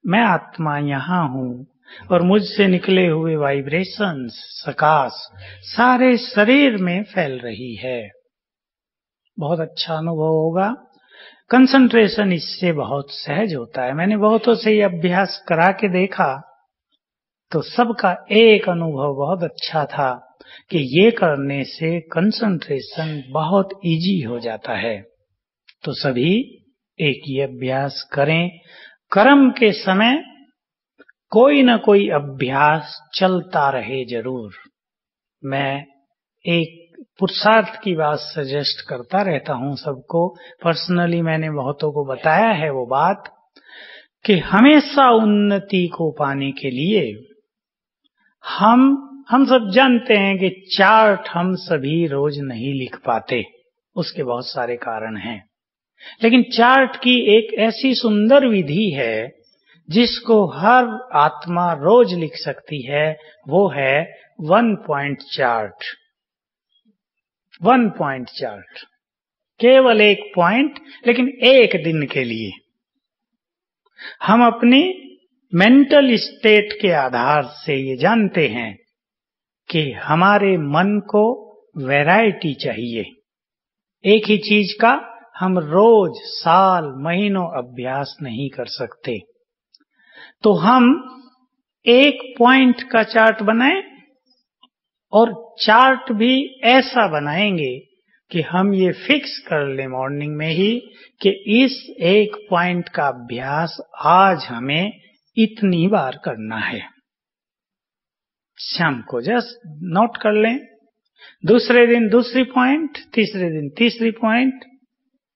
मैं आत्मा यहाँ हूँ और मुझसे निकले हुए वाइब्रेशंस, सकाश सारे शरीर में फैल रही है। बहुत अच्छा अनुभव होगा। कंसंट्रेशन इससे बहुत सहज होता है। मैंने बहुतों से ये अभ्यास करा के देखा तो सबका एक अनुभव बहुत अच्छा था कि ये करने से कंसंट्रेशन बहुत इजी हो जाता है। तो सभी एक ये अभ्यास करें। कर्म के समय कोई न कोई अभ्यास चलता रहे जरूर। मैं एक पुरुषार्थ की बात सजेस्ट करता रहता हूं सबको। पर्सनली मैंने बहुतों को बताया है वो बात कि हमेशा उन्नति को पाने के लिए हम सब जानते हैं कि चार्ट हम सभी रोज नहीं लिख पाते, उसके बहुत सारे कारण हैं। लेकिन चार्ट की एक ऐसी सुंदर विधि है जिसको हर आत्मा रोज लिख सकती है, वो है 1 पॉइंट चार्ट। 1 पॉइंट चार्ट, केवल एक पॉइंट, लेकिन एक दिन के लिए। हम अपनी मेंटल स्टेट के आधार से ये जानते हैं कि हमारे मन को वैरायटी चाहिए। एक ही चीज का हम रोज, साल, महीनों अभ्यास नहीं कर सकते। तो हम एक पॉइंट का चार्ट बनाएं और चार्ट भी ऐसा बनाएंगे कि हम ये फिक्स कर ले मॉर्निंग में ही कि इस एक पॉइंट का अभ्यास आज हमें इतनी बार करना है। शाम को जस्ट नोट कर लें। दूसरे दिन दूसरी पॉइंट, तीसरे दिन तीसरी पॉइंट।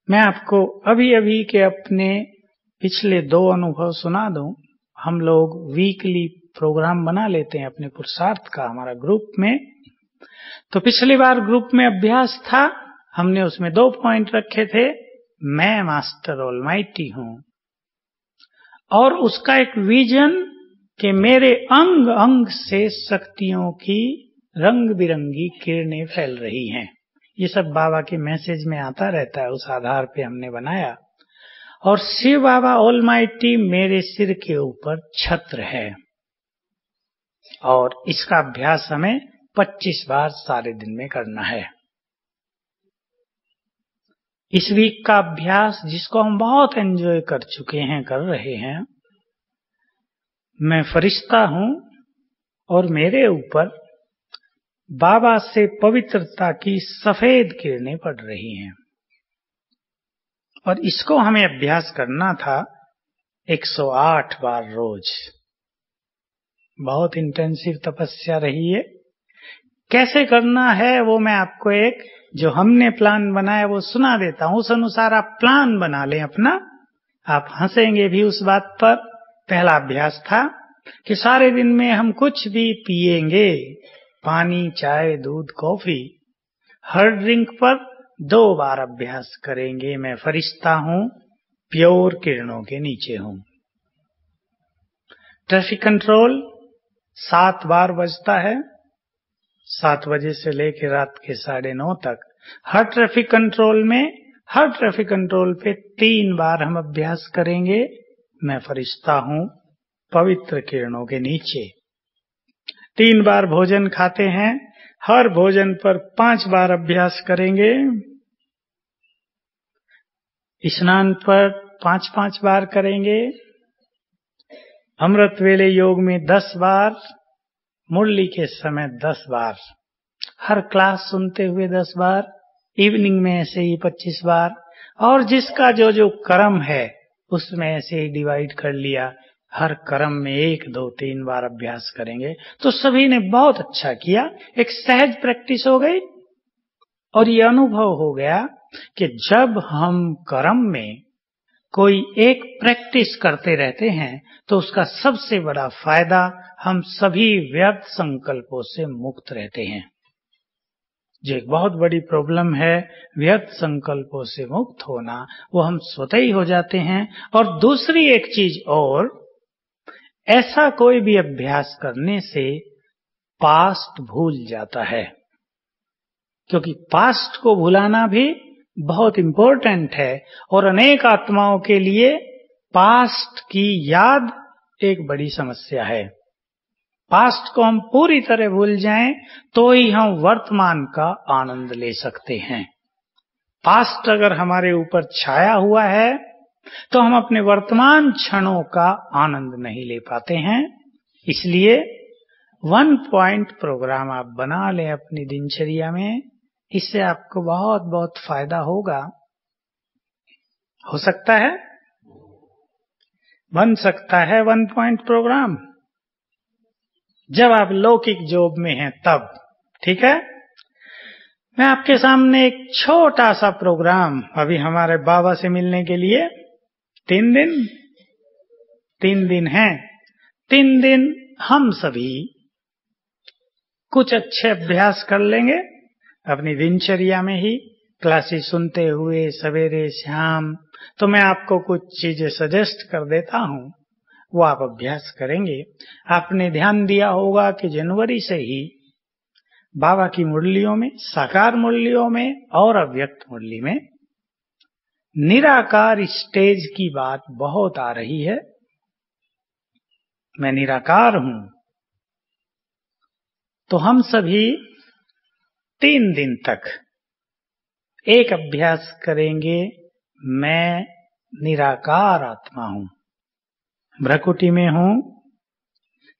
मैं आपको अभी के अपने पिछले 2 अनुभव सुना दूं। हम लोग वीकली प्रोग्राम बना लेते हैं अपने पुरुषार्थ का, हमारा ग्रुप में। तो पिछली बार ग्रुप में अभ्यास था, हमने उसमें 2 पॉइंट रखे थे। मैं मास्टर ऑलमाइटी हूं और उसका एक विजन कि मेरे अंग अंग से शक्तियों की रंग बिरंगी किरणें फैल रही हैं। ये सब बाबा के मैसेज में आता रहता है, उस आधार पे हमने बनाया। और शिव बाबा ऑलमाइटी मेरे सिर के ऊपर छत्र है और इसका अभ्यास हमें 25 बार सारे दिन में करना है। इस वीक का अभ्यास जिसको हम बहुत एंजॉय कर चुके हैं, कर रहे हैं, मैं फरिश्ता हूं और मेरे ऊपर बाबा से पवित्रता की सफेद किरणें पड़ रही हैं। और इसको हमें अभ्यास करना था 108 बार रोज। बहुत इंटेंसिव तपस्या रही है। कैसे करना है वो मैं आपको एक जो हमने प्लान बनाया वो सुना देता हूं। उस अनुसार आप प्लान बना लें अपना। आप हंसेंगे भी उस बात पर। पहला अभ्यास था कि सारे दिन में हम कुछ भी पिएंगे, पानी, चाय, दूध, कॉफी, हर ड्रिंक पर 2 बार अभ्यास करेंगे। मैं फरिश्ता हूं, प्योर किरणों के नीचे हूं। ट्रैफिक कंट्रोल 7 बार बजता है, 7 बजे से लेकर रात के 9:30 तक। हर ट्रैफिक कंट्रोल पे 3 बार हम अभ्यास करेंगे। मैं फरिश्ता हूं पवित्र किरणों के नीचे। 3 बार भोजन खाते हैं, हर भोजन पर 5 बार अभ्यास करेंगे। स्नान पर 5-5 बार करेंगे। अमृत वेले योग में 10 बार, मुरली के समय 10 बार, हर क्लास सुनते हुए 10 बार, इवनिंग में ऐसे ही 25 बार, और जिसका जो जो कर्म है उसमें ऐसे ही डिवाइड कर लिया। हर कर्म में 1, 2, 3 बार अभ्यास करेंगे। तो सभी ने बहुत अच्छा किया, एक सहज प्रैक्टिस हो गई। और ये अनुभव हो गया कि जब हम कर्म में कोई एक प्रैक्टिस करते रहते हैं तो उसका सबसे बड़ा फायदा हम सभी व्यर्थ संकल्पों से मुक्त रहते हैं। जो एक बहुत बड़ी प्रॉब्लम है व्यर्थ संकल्पों से मुक्त होना, वो हम स्वतः ही हो जाते हैं। और दूसरी एक चीज और, ऐसा कोई भी अभ्यास करने से पास्ट भूल जाता है, क्योंकि पास्ट को भुलाना भी बहुत इंपॉर्टेंट है। और अनेक आत्माओं के लिए पास्ट की याद एक बड़ी समस्या है। पास्ट को हम पूरी तरह भूल जाएं तो ही हम वर्तमान का आनंद ले सकते हैं। पास्ट अगर हमारे ऊपर छाया हुआ है तो हम अपने वर्तमान क्षणों का आनंद नहीं ले पाते हैं। इसलिए 1 पॉइंट प्रोग्राम आप बना लें अपनी दिनचर्या में, इससे आपको बहुत बहुत फायदा होगा। हो सकता है, बन सकता है 1 पॉइंट प्रोग्राम जब आप लौकिक जॉब में हैं तब। ठीक है, मैं आपके सामने एक छोटा सा प्रोग्राम, अभी हमारे बाबा से मिलने के लिए 3 दिन हैं। 3 दिन हम सभी कुछ अच्छे अभ्यास कर लेंगे अपनी दिनचर्या में ही, क्लासेस सुनते हुए सवेरे शाम। तो मैं आपको कुछ चीजें सजेस्ट कर देता हूं, वो आप अभ्यास करेंगे। आपने ध्यान दिया होगा कि जनवरी से ही बाबा की मुरलियों में, साकार मुरलियों में और अव्यक्त मुरली में निराकार स्टेज की बात बहुत आ रही है। मैं निराकार हूं। तो हम सभी 3 दिन तक एक अभ्यास करेंगे, मैं निराकार आत्मा हूं, भ्रकुटी में हूं।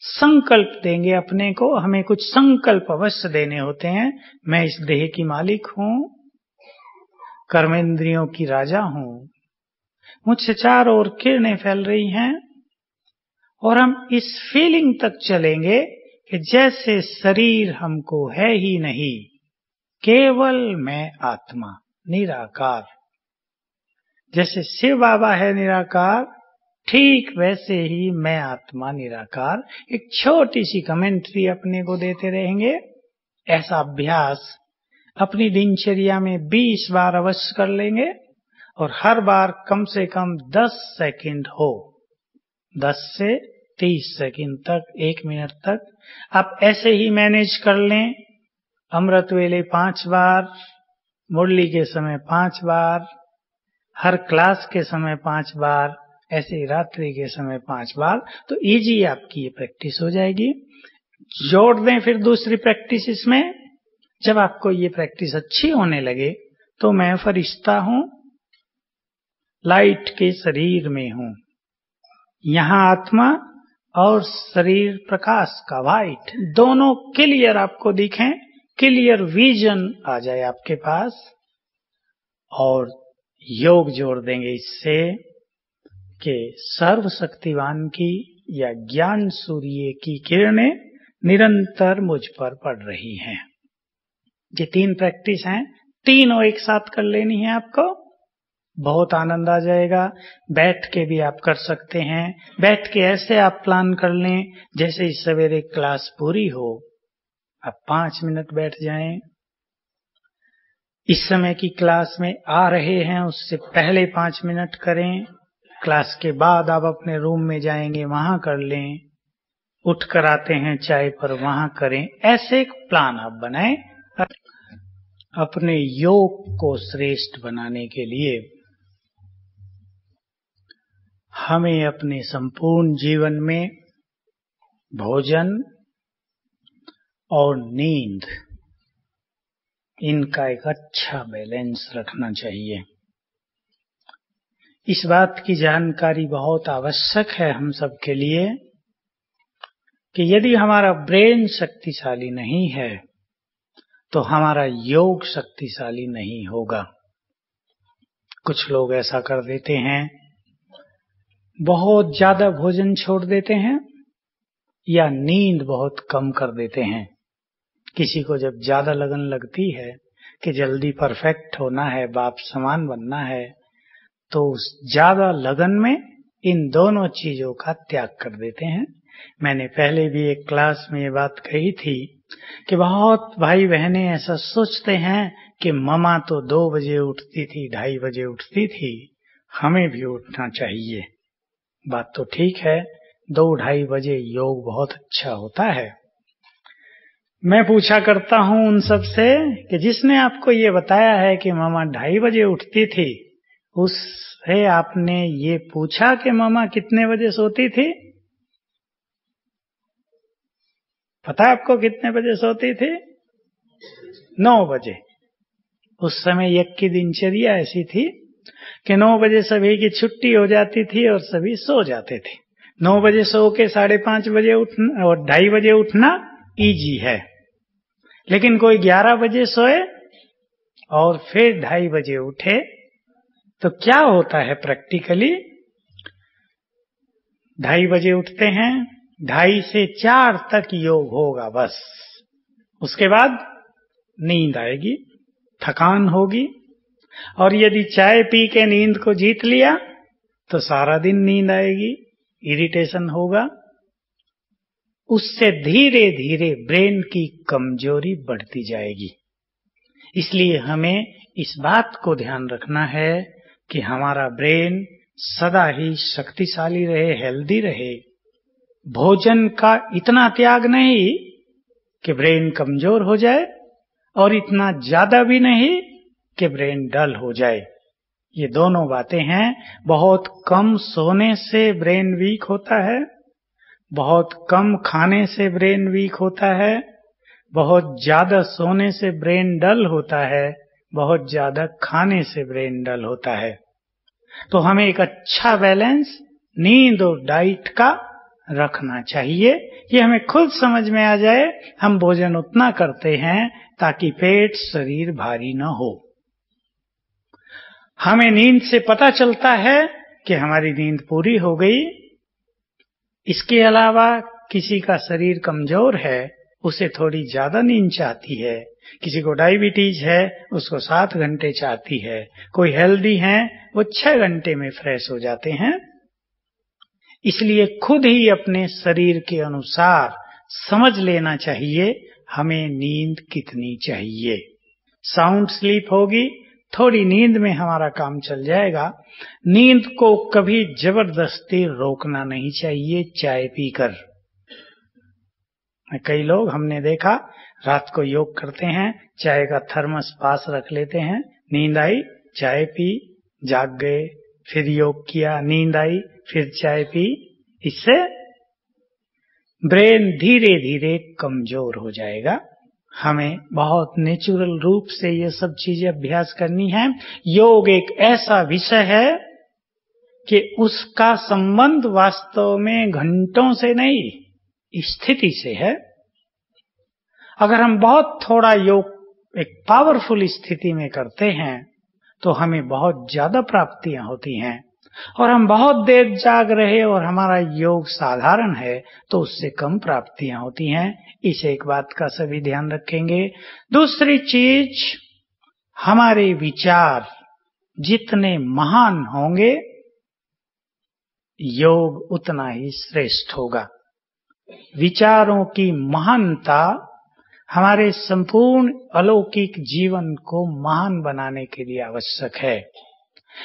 संकल्प देंगे अपने को, हमें कुछ संकल्प अवश्य देने होते हैं। मैं इस देह की मालिक हूं, कर्मेंद्रियों की राजा हूं, मुझसे चारों ओर किरणें फैल रही हैं। और हम इस फीलिंग तक चलेंगे कि जैसे शरीर हमको है ही नहीं, केवल मैं आत्मा निराकार। जैसे शिव बाबा है निराकार, ठीक वैसे ही मैं आत्मा निराकार। एक छोटी सी कमेंट्री अपने को देते रहेंगे। ऐसा अभ्यास अपनी दिनचर्या में 20 बार अवश्य कर लेंगे, और हर बार कम से कम 10 सेकंड हो, 10 से 30 सेकंड तक, 1 मिनट तक आप ऐसे ही मैनेज कर लें। अमृत वेले 5 बार, मुरली के समय 5 बार, हर क्लास के समय 5 बार, ऐसे ही रात्रि के समय 5 बार, तो इजी आपकी ये प्रैक्टिस हो जाएगी। जोड़ दें फिर दूसरी प्रैक्टिस इसमें। जब आपको ये प्रैक्टिस अच्छी होने लगे तो मैं फरिश्ता हूं, लाइट के शरीर में हूं, यहां आत्मा और शरीर प्रकाश का वाइट, दोनों क्लियर आपको दिखें, क्लियर विजन आ जाए आपके पास। और योग जोड़ देंगे इससे कि सर्वशक्तिवान की या ज्ञान सूर्य की किरणें निरंतर मुझ पर पड़ रही हैं। ये 3 प्रैक्टिस हैं, तीनों एक साथ कर लेनी है आपको, बहुत आनंद आ जाएगा। बैठ के भी आप कर सकते हैं। बैठ के ऐसे आप प्लान कर लें जैसे इस सवेरे क्लास पूरी हो, आप 5 मिनट बैठ जाएं। इस समय की क्लास में आ रहे हैं उससे पहले 5 मिनट करें। क्लास के बाद आप अपने रूम में जाएंगे, वहां कर लें। उठ कर आते हैं चाय पर, वहां करें। ऐसे एक प्लान आप बनाएं अपने योग को श्रेष्ठ बनाने के लिए। हमें अपने संपूर्ण जीवन में भोजन और नींद, इनका एक अच्छा बैलेंस रखना चाहिए। इस बात की जानकारी बहुत आवश्यक है हम सब के लिए कि यदि हमारा ब्रेन शक्तिशाली नहीं है तो हमारा योग शक्तिशाली नहीं होगा। कुछ लोग ऐसा कर देते हैं, बहुत ज्यादा भोजन छोड़ देते हैं या नींद बहुत कम कर देते हैं। किसी को जब ज्यादा लगन लगती है कि जल्दी परफेक्ट होना है, बाप समान बनना है, तो उस ज्यादा लगन में इन दोनों चीजों का त्याग कर देते हैं। मैंने पहले भी एक क्लास में ये बात कही थी कि बहुत भाई बहनें ऐसा सोचते हैं कि ममा तो 2 बजे उठती थी, 2:30 बजे उठती थी, हमें भी उठना चाहिए। बात तो ठीक है, 2-2:30 बजे योग बहुत अच्छा होता है। मैं पूछा करता हूं उन सब से कि जिसने आपको ये बताया है कि मामा 2:30 बजे उठती थी, उससे आपने ये पूछा कि मामा कितने बजे सोती थी? पता है आपको कितने बजे सोती थी? 9 बजे। उस समय यज्ञ की दिनचर्या ऐसी थी कि 9 बजे सभी की छुट्टी हो जाती थी और सभी सो जाते थे। 9 बजे सो के 5:30 बजे उठना और 2:30 बजे उठना इजी है, लेकिन कोई 11 बजे सोए और फिर 2:30 बजे उठे तो क्या होता है प्रैक्टिकली? 2:30 बजे उठते हैं, 2:30 से 4 तक योग होगा बस। उसके बाद नींद आएगी, थकान होगी, और यदि चाय पी के नींद को जीत लिया तो सारा दिन नींद आएगी, इरिटेशन होगा। उससे धीरे धीरे ब्रेन की कमजोरी बढ़ती जाएगी। इसलिए हमें इस बात को ध्यान रखना है कि हमारा ब्रेन सदा ही शक्तिशाली रहे, हेल्दी रहे। भोजन का इतना त्याग नहीं कि ब्रेन कमजोर हो जाए और इतना ज्यादा भी नहीं कि ब्रेन डल हो जाए। ये दोनों बातें हैं। बहुत कम सोने से ब्रेन वीक होता है, बहुत कम खाने से ब्रेन वीक होता है, बहुत ज्यादा सोने से ब्रेन डल होता है, बहुत ज्यादा खाने से ब्रेन डल होता है। तो हमें एक अच्छा बैलेंस नींद और डाइट का रखना चाहिए। ये हमें खुद समझ में आ जाए। हम भोजन उतना करते हैं ताकि पेट शरीर भारी न हो। हमें नींद से पता चलता है कि हमारी नींद पूरी हो गई। इसके अलावा किसी का शरीर कमजोर है, उसे थोड़ी ज्यादा नींद चाहती है। किसी को डायबिटीज है, उसको 7 घंटे चाहती है। कोई हेल्दी है, वो 6 घंटे में फ्रेश हो जाते हैं। इसलिए खुद ही अपने शरीर के अनुसार समझ लेना चाहिए हमें नींद कितनी चाहिए। साउंड स्लीप होगी, थोड़ी नींद में हमारा काम चल जाएगा। नींद को कभी जबरदस्ती रोकना नहीं चाहिए चाय पीकर। कई लोग हमने देखा रात को योग करते हैं, चाय का थर्मस पास रख लेते हैं, नींद आई चाय पी, जाग गए, फिर योग किया, नींद आई फिर चाय पी। इससे ब्रेन धीरे धीरे कमजोर हो जाएगा। हमें बहुत नेचुरल रूप से ये सब चीजें अभ्यास करनी है। योग एक ऐसा विषय है कि उसका संबंध वास्तव में घंटों से नहीं, स्थिति से है। अगर हम बहुत थोड़ा योग एक पावरफुल स्थिति में करते हैं तो हमें बहुत ज्यादा प्राप्तियां होती हैं, और हम बहुत देर जाग रहे और हमारा योग साधारण है तो उससे कम प्राप्तियां होती हैं। इस एक बात का सभी ध्यान रखेंगे। दूसरी चीज, हमारे विचार जितने महान होंगे योग उतना ही श्रेष्ठ होगा। विचारों की महानता हमारे संपूर्ण अलौकिक जीवन को महान बनाने के लिए आवश्यक है,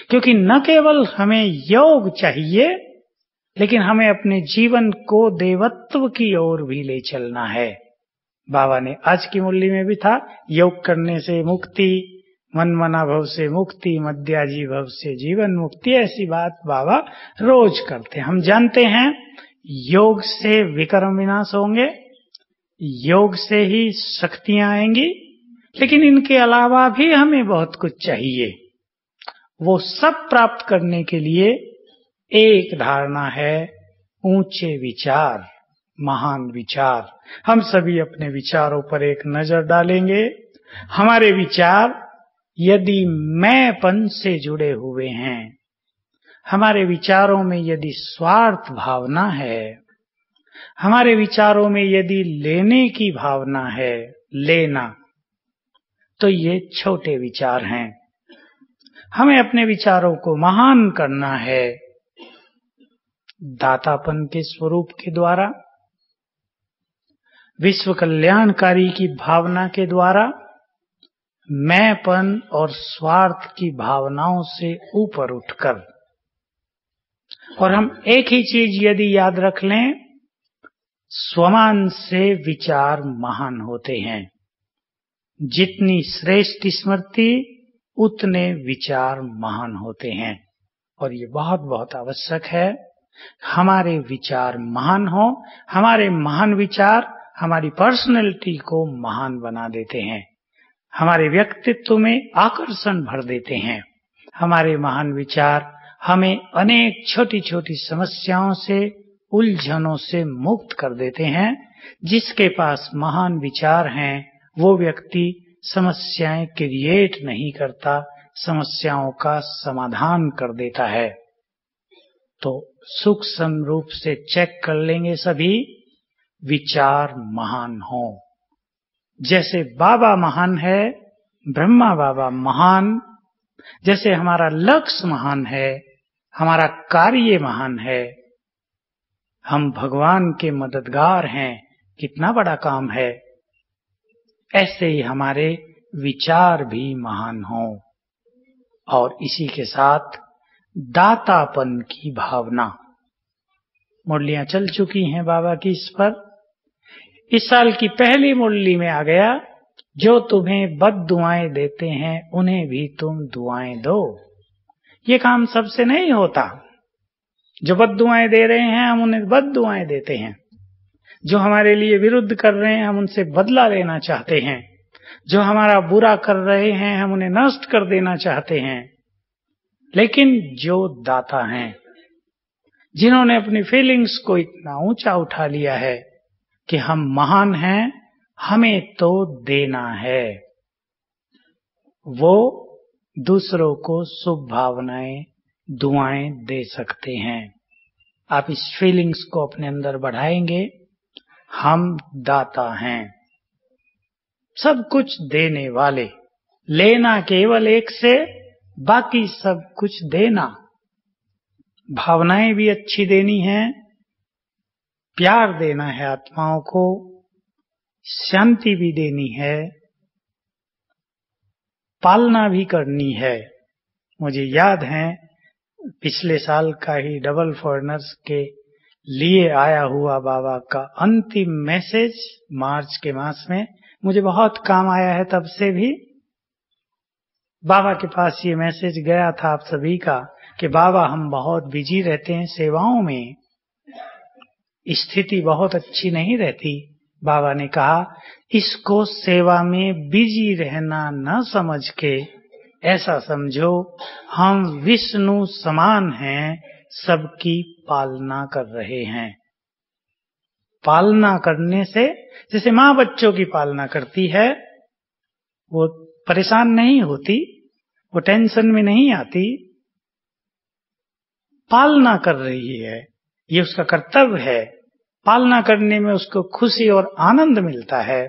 क्योंकि न केवल हमें योग चाहिए लेकिन हमें अपने जीवन को देवत्व की ओर भी ले चलना है। बाबा ने आज की मुरली में भी था, योग करने से मुक्ति, मन मना भव से मुक्ति, मद्याजी भव से जीवन मुक्ति, ऐसी बात बाबा रोज करते हैं। हम जानते हैं योग से विकर्म विनाश होंगे, योग से ही शक्तियां आएंगी, लेकिन इनके अलावा भी हमें बहुत कुछ चाहिए। वो सब प्राप्त करने के लिए एक धारणा है, ऊंचे विचार, महान विचार। हम सभी अपने विचारों पर एक नजर डालेंगे। हमारे विचार यदि मैंपन से जुड़े हुए हैं, हमारे विचारों में यदि स्वार्थ भावना है, हमारे विचारों में यदि लेने की भावना है, लेना, तो ये छोटे विचार हैं। हमें अपने विचारों को महान करना है दातापन के स्वरूप के द्वारा, विश्व कल्याणकारी की भावना के द्वारा, मैंपन और स्वार्थ की भावनाओं से ऊपर उठकर। और हम एक ही चीज यदि याद रख लें, स्वमान से विचार महान होते हैं। जितनी श्रेष्ठ स्मृति उतने विचार महान होते हैं। और ये बहुत बहुत आवश्यक है, हमारे विचार महान हो। हमारे महान विचार हमारी पर्सनैलिटी को महान बना देते हैं, हमारे व्यक्तित्व में आकर्षण भर देते हैं। हमारे महान विचार हमें अनेक छोटी छोटी समस्याओं से, उलझनों से मुक्त कर देते हैं। जिसके पास महान विचार हैं, वो व्यक्ति समस्याएं क्रिएट नहीं करता, समस्याओं का समाधान कर देता है। तो सूक्ष्म रूप से चेक कर लेंगे सभी, विचार महान हो। जैसे बाबा महान है, ब्रह्मा बाबा महान, जैसे हमारा लक्ष्य महान है, हमारा कार्य महान है, हम भगवान के मददगार हैं, कितना बड़ा काम है, ऐसे ही हमारे विचार भी महान हो। और इसी के साथ दातापन की भावना। मुरलियां चल चुकी हैं बाबा की इस पर। इस साल की पहली मुरली में आ गया, जो तुम्हें बद दुआएं देते हैं उन्हें भी तुम दुआएं दो। ये काम सबसे नहीं होता। जो बद दुआएं दे रहे हैं हम उन्हें बद दुआएं देते हैं, जो हमारे लिए विरुद्ध कर रहे हैं हम उनसे बदला लेना चाहते हैं, जो हमारा बुरा कर रहे हैं हम उन्हें नष्ट कर देना चाहते हैं। लेकिन जो दाता हैं, जिन्होंने अपनी फीलिंग्स को इतना ऊंचा उठा लिया है कि हम महान हैं, हमें तो देना है, वो दूसरों को शुभ भावनाएं, दुआएं दे सकते हैं। आप इस फीलिंग्स को अपने अंदर बढ़ाएंगे, हम दाता हैं, सब कुछ देने वाले। लेना केवल एक से, बाकी सब कुछ देना। भावनाएं भी अच्छी देनी है, प्यार देना है आत्माओं को, शांति भी देनी है, पालना भी करनी है। मुझे याद है पिछले साल का ही डबल फॉरेनर्स के लिए आया हुआ बाबा का अंतिम मैसेज मार्च के मास में मुझे बहुत काम आया है। तब से भी बाबा के पास ये मैसेज गया था आप सभी का कि बाबा हम बहुत बिजी रहते हैं सेवाओं में, स्थिति बहुत अच्छी नहीं रहती। बाबा ने कहा इसको सेवा में बिजी रहना न समझ के ऐसा समझो हम विष्णु समान हैं, सबकी पालना कर रहे हैं। पालना करने से जैसे माँ बच्चों की पालना करती है, वो परेशान नहीं होती, वो टेंशन में नहीं आती, पालना कर रही है, ये उसका कर्तव्य है। पालना करने में उसको खुशी और आनंद मिलता है।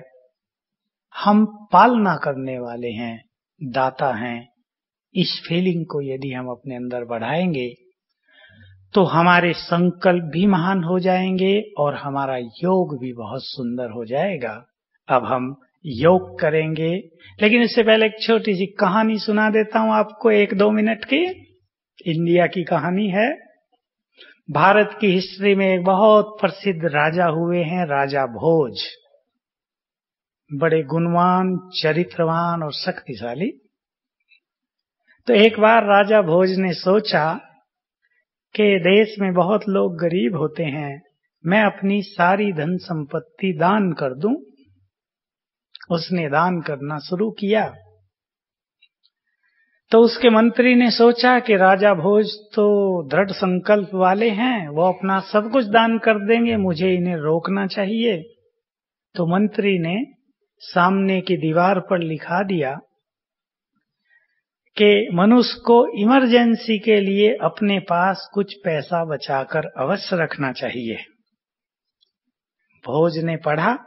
हम पालना करने वाले हैं, दाता हैं। इस फीलिंग को यदि हम अपने अंदर बढ़ाएंगे तो हमारे संकल्प भी महान हो जाएंगे और हमारा योग भी बहुत सुंदर हो जाएगा। अब हम योग करेंगे, लेकिन इससे पहले एक छोटी सी कहानी सुना देता हूं आपको, 1-2 मिनट की। इंडिया की कहानी है। भारत की हिस्ट्री में एक बहुत प्रसिद्ध राजा हुए हैं, राजा भोज। बड़े गुणवान, चरित्रवान और शक्तिशाली। तो एक बार राजा भोज ने सोचा कि देश में बहुत लोग गरीब होते हैं, मैं अपनी सारी धन संपत्ति दान कर दूं। उसने दान करना शुरू किया। तो उसके मंत्री ने सोचा कि राजा भोज तो दृढ़ संकल्प वाले हैं, वो अपना सब कुछ दान कर देंगे, मुझे इन्हें रोकना चाहिए। तो मंत्री ने सामने की दीवार पर लिखा दिया कि मनुष्य को इमरजेंसी के लिए अपने पास कुछ पैसा बचाकर अवश्य रखना चाहिए। भोज ने पढ़ा,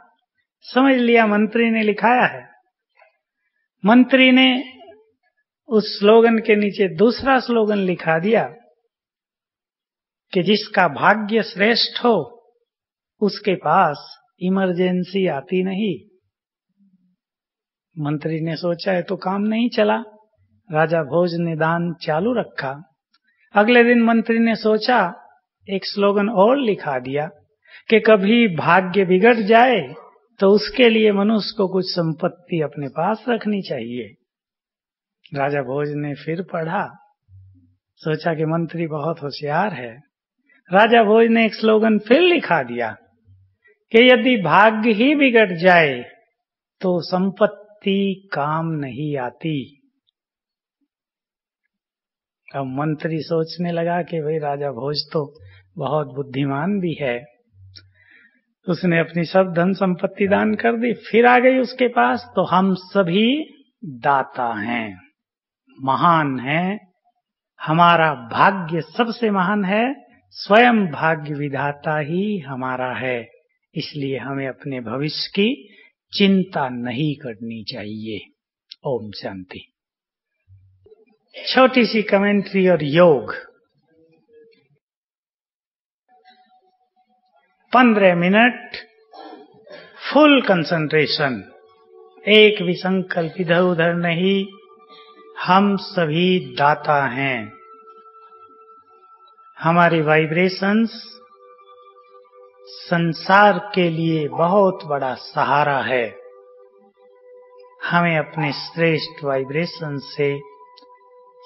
समझ लिया मंत्री ने लिखाया है। मंत्री ने उस स्लोगन के नीचे दूसरा स्लोगन लिखा दिया कि जिसका भाग्य श्रेष्ठ हो उसके पास इमरजेंसी आती नहीं। मंत्री ने सोचा है तो काम नहीं चला। राजा भोज ने दान चालू रखा। अगले दिन मंत्री ने सोचा, एक स्लोगन और लिखा दिया कि कभी भाग्य बिगड़ जाए तो उसके लिए मनुष्य को कुछ संपत्ति अपने पास रखनी चाहिए। राजा भोज ने फिर पढ़ा, सोचा कि मंत्री बहुत होशियार है। राजा भोज ने एक स्लोगन फिर लिखा दिया कि यदि भाग्य ही बिगड़ जाए तो संपत्ति काम नहीं आती। अब मंत्री सोचने लगा कि भाई राजा भोज तो बहुत बुद्धिमान भी है। उसने अपनी सब धन संपत्ति दान कर दी, फिर आ गई उसके पास। तो हम सभी दाता हैं, महान हैं, हमारा भाग्य सबसे महान है, स्वयं भाग्य विधाता ही हमारा है, इसलिए हमें अपने भविष्य की चिंता नहीं करनी चाहिए। ओम शांति। छोटी सी कमेंट्री और योग। 15 मिनट फुल कंसंट्रेशन, एक भी संकल्प इधर उधर नहीं। हम सभी दाता हैं, हमारी वाइब्रेशंस संसार के लिए बहुत बड़ा सहारा है। हमें अपने श्रेष्ठ वाइब्रेशन से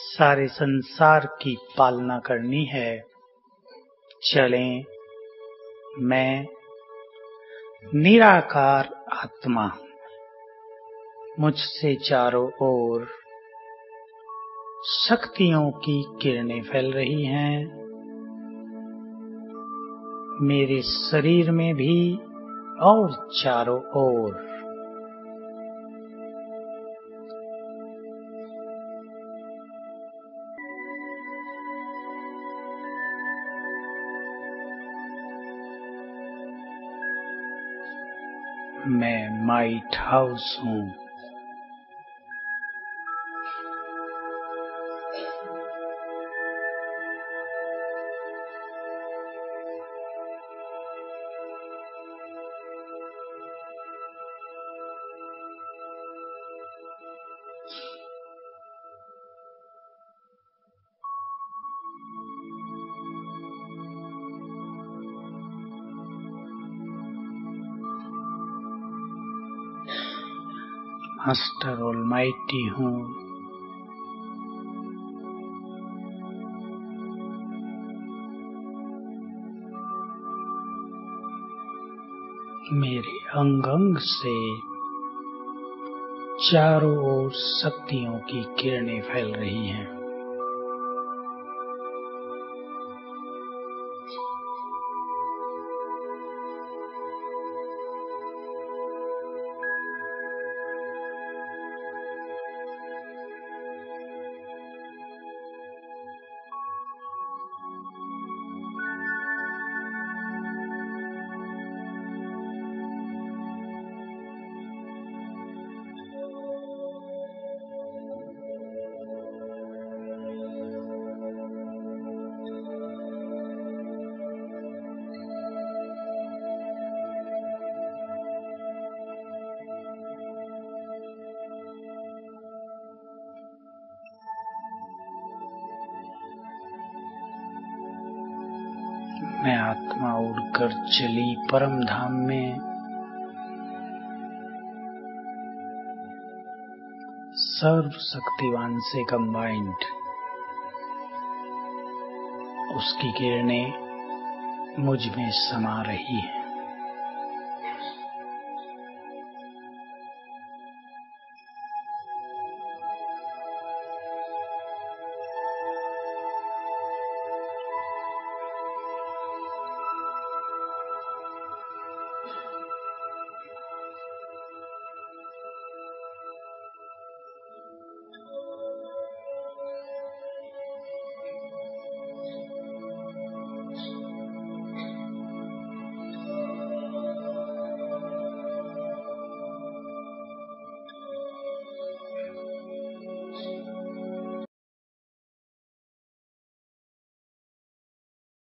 सारे संसार की पालना करनी है। चलें, मैं निराकार आत्मा, मुझसे चारों ओर शक्तियों की किरणें फैल रही हैं। मेरे शरीर में भी और चारों ओर। मैं माइट हाउस हूँ। मास्टर ऑलमाइटी हूँ। मेरे अंग अंग से चारों ओर शक्तियों की किरणें फैल रही हैं। मैं आत्मा उड़कर चली परम धाम में सर्वशक्तिवान से कंबाइंड उसकी किरणें मुझ में समा रही है।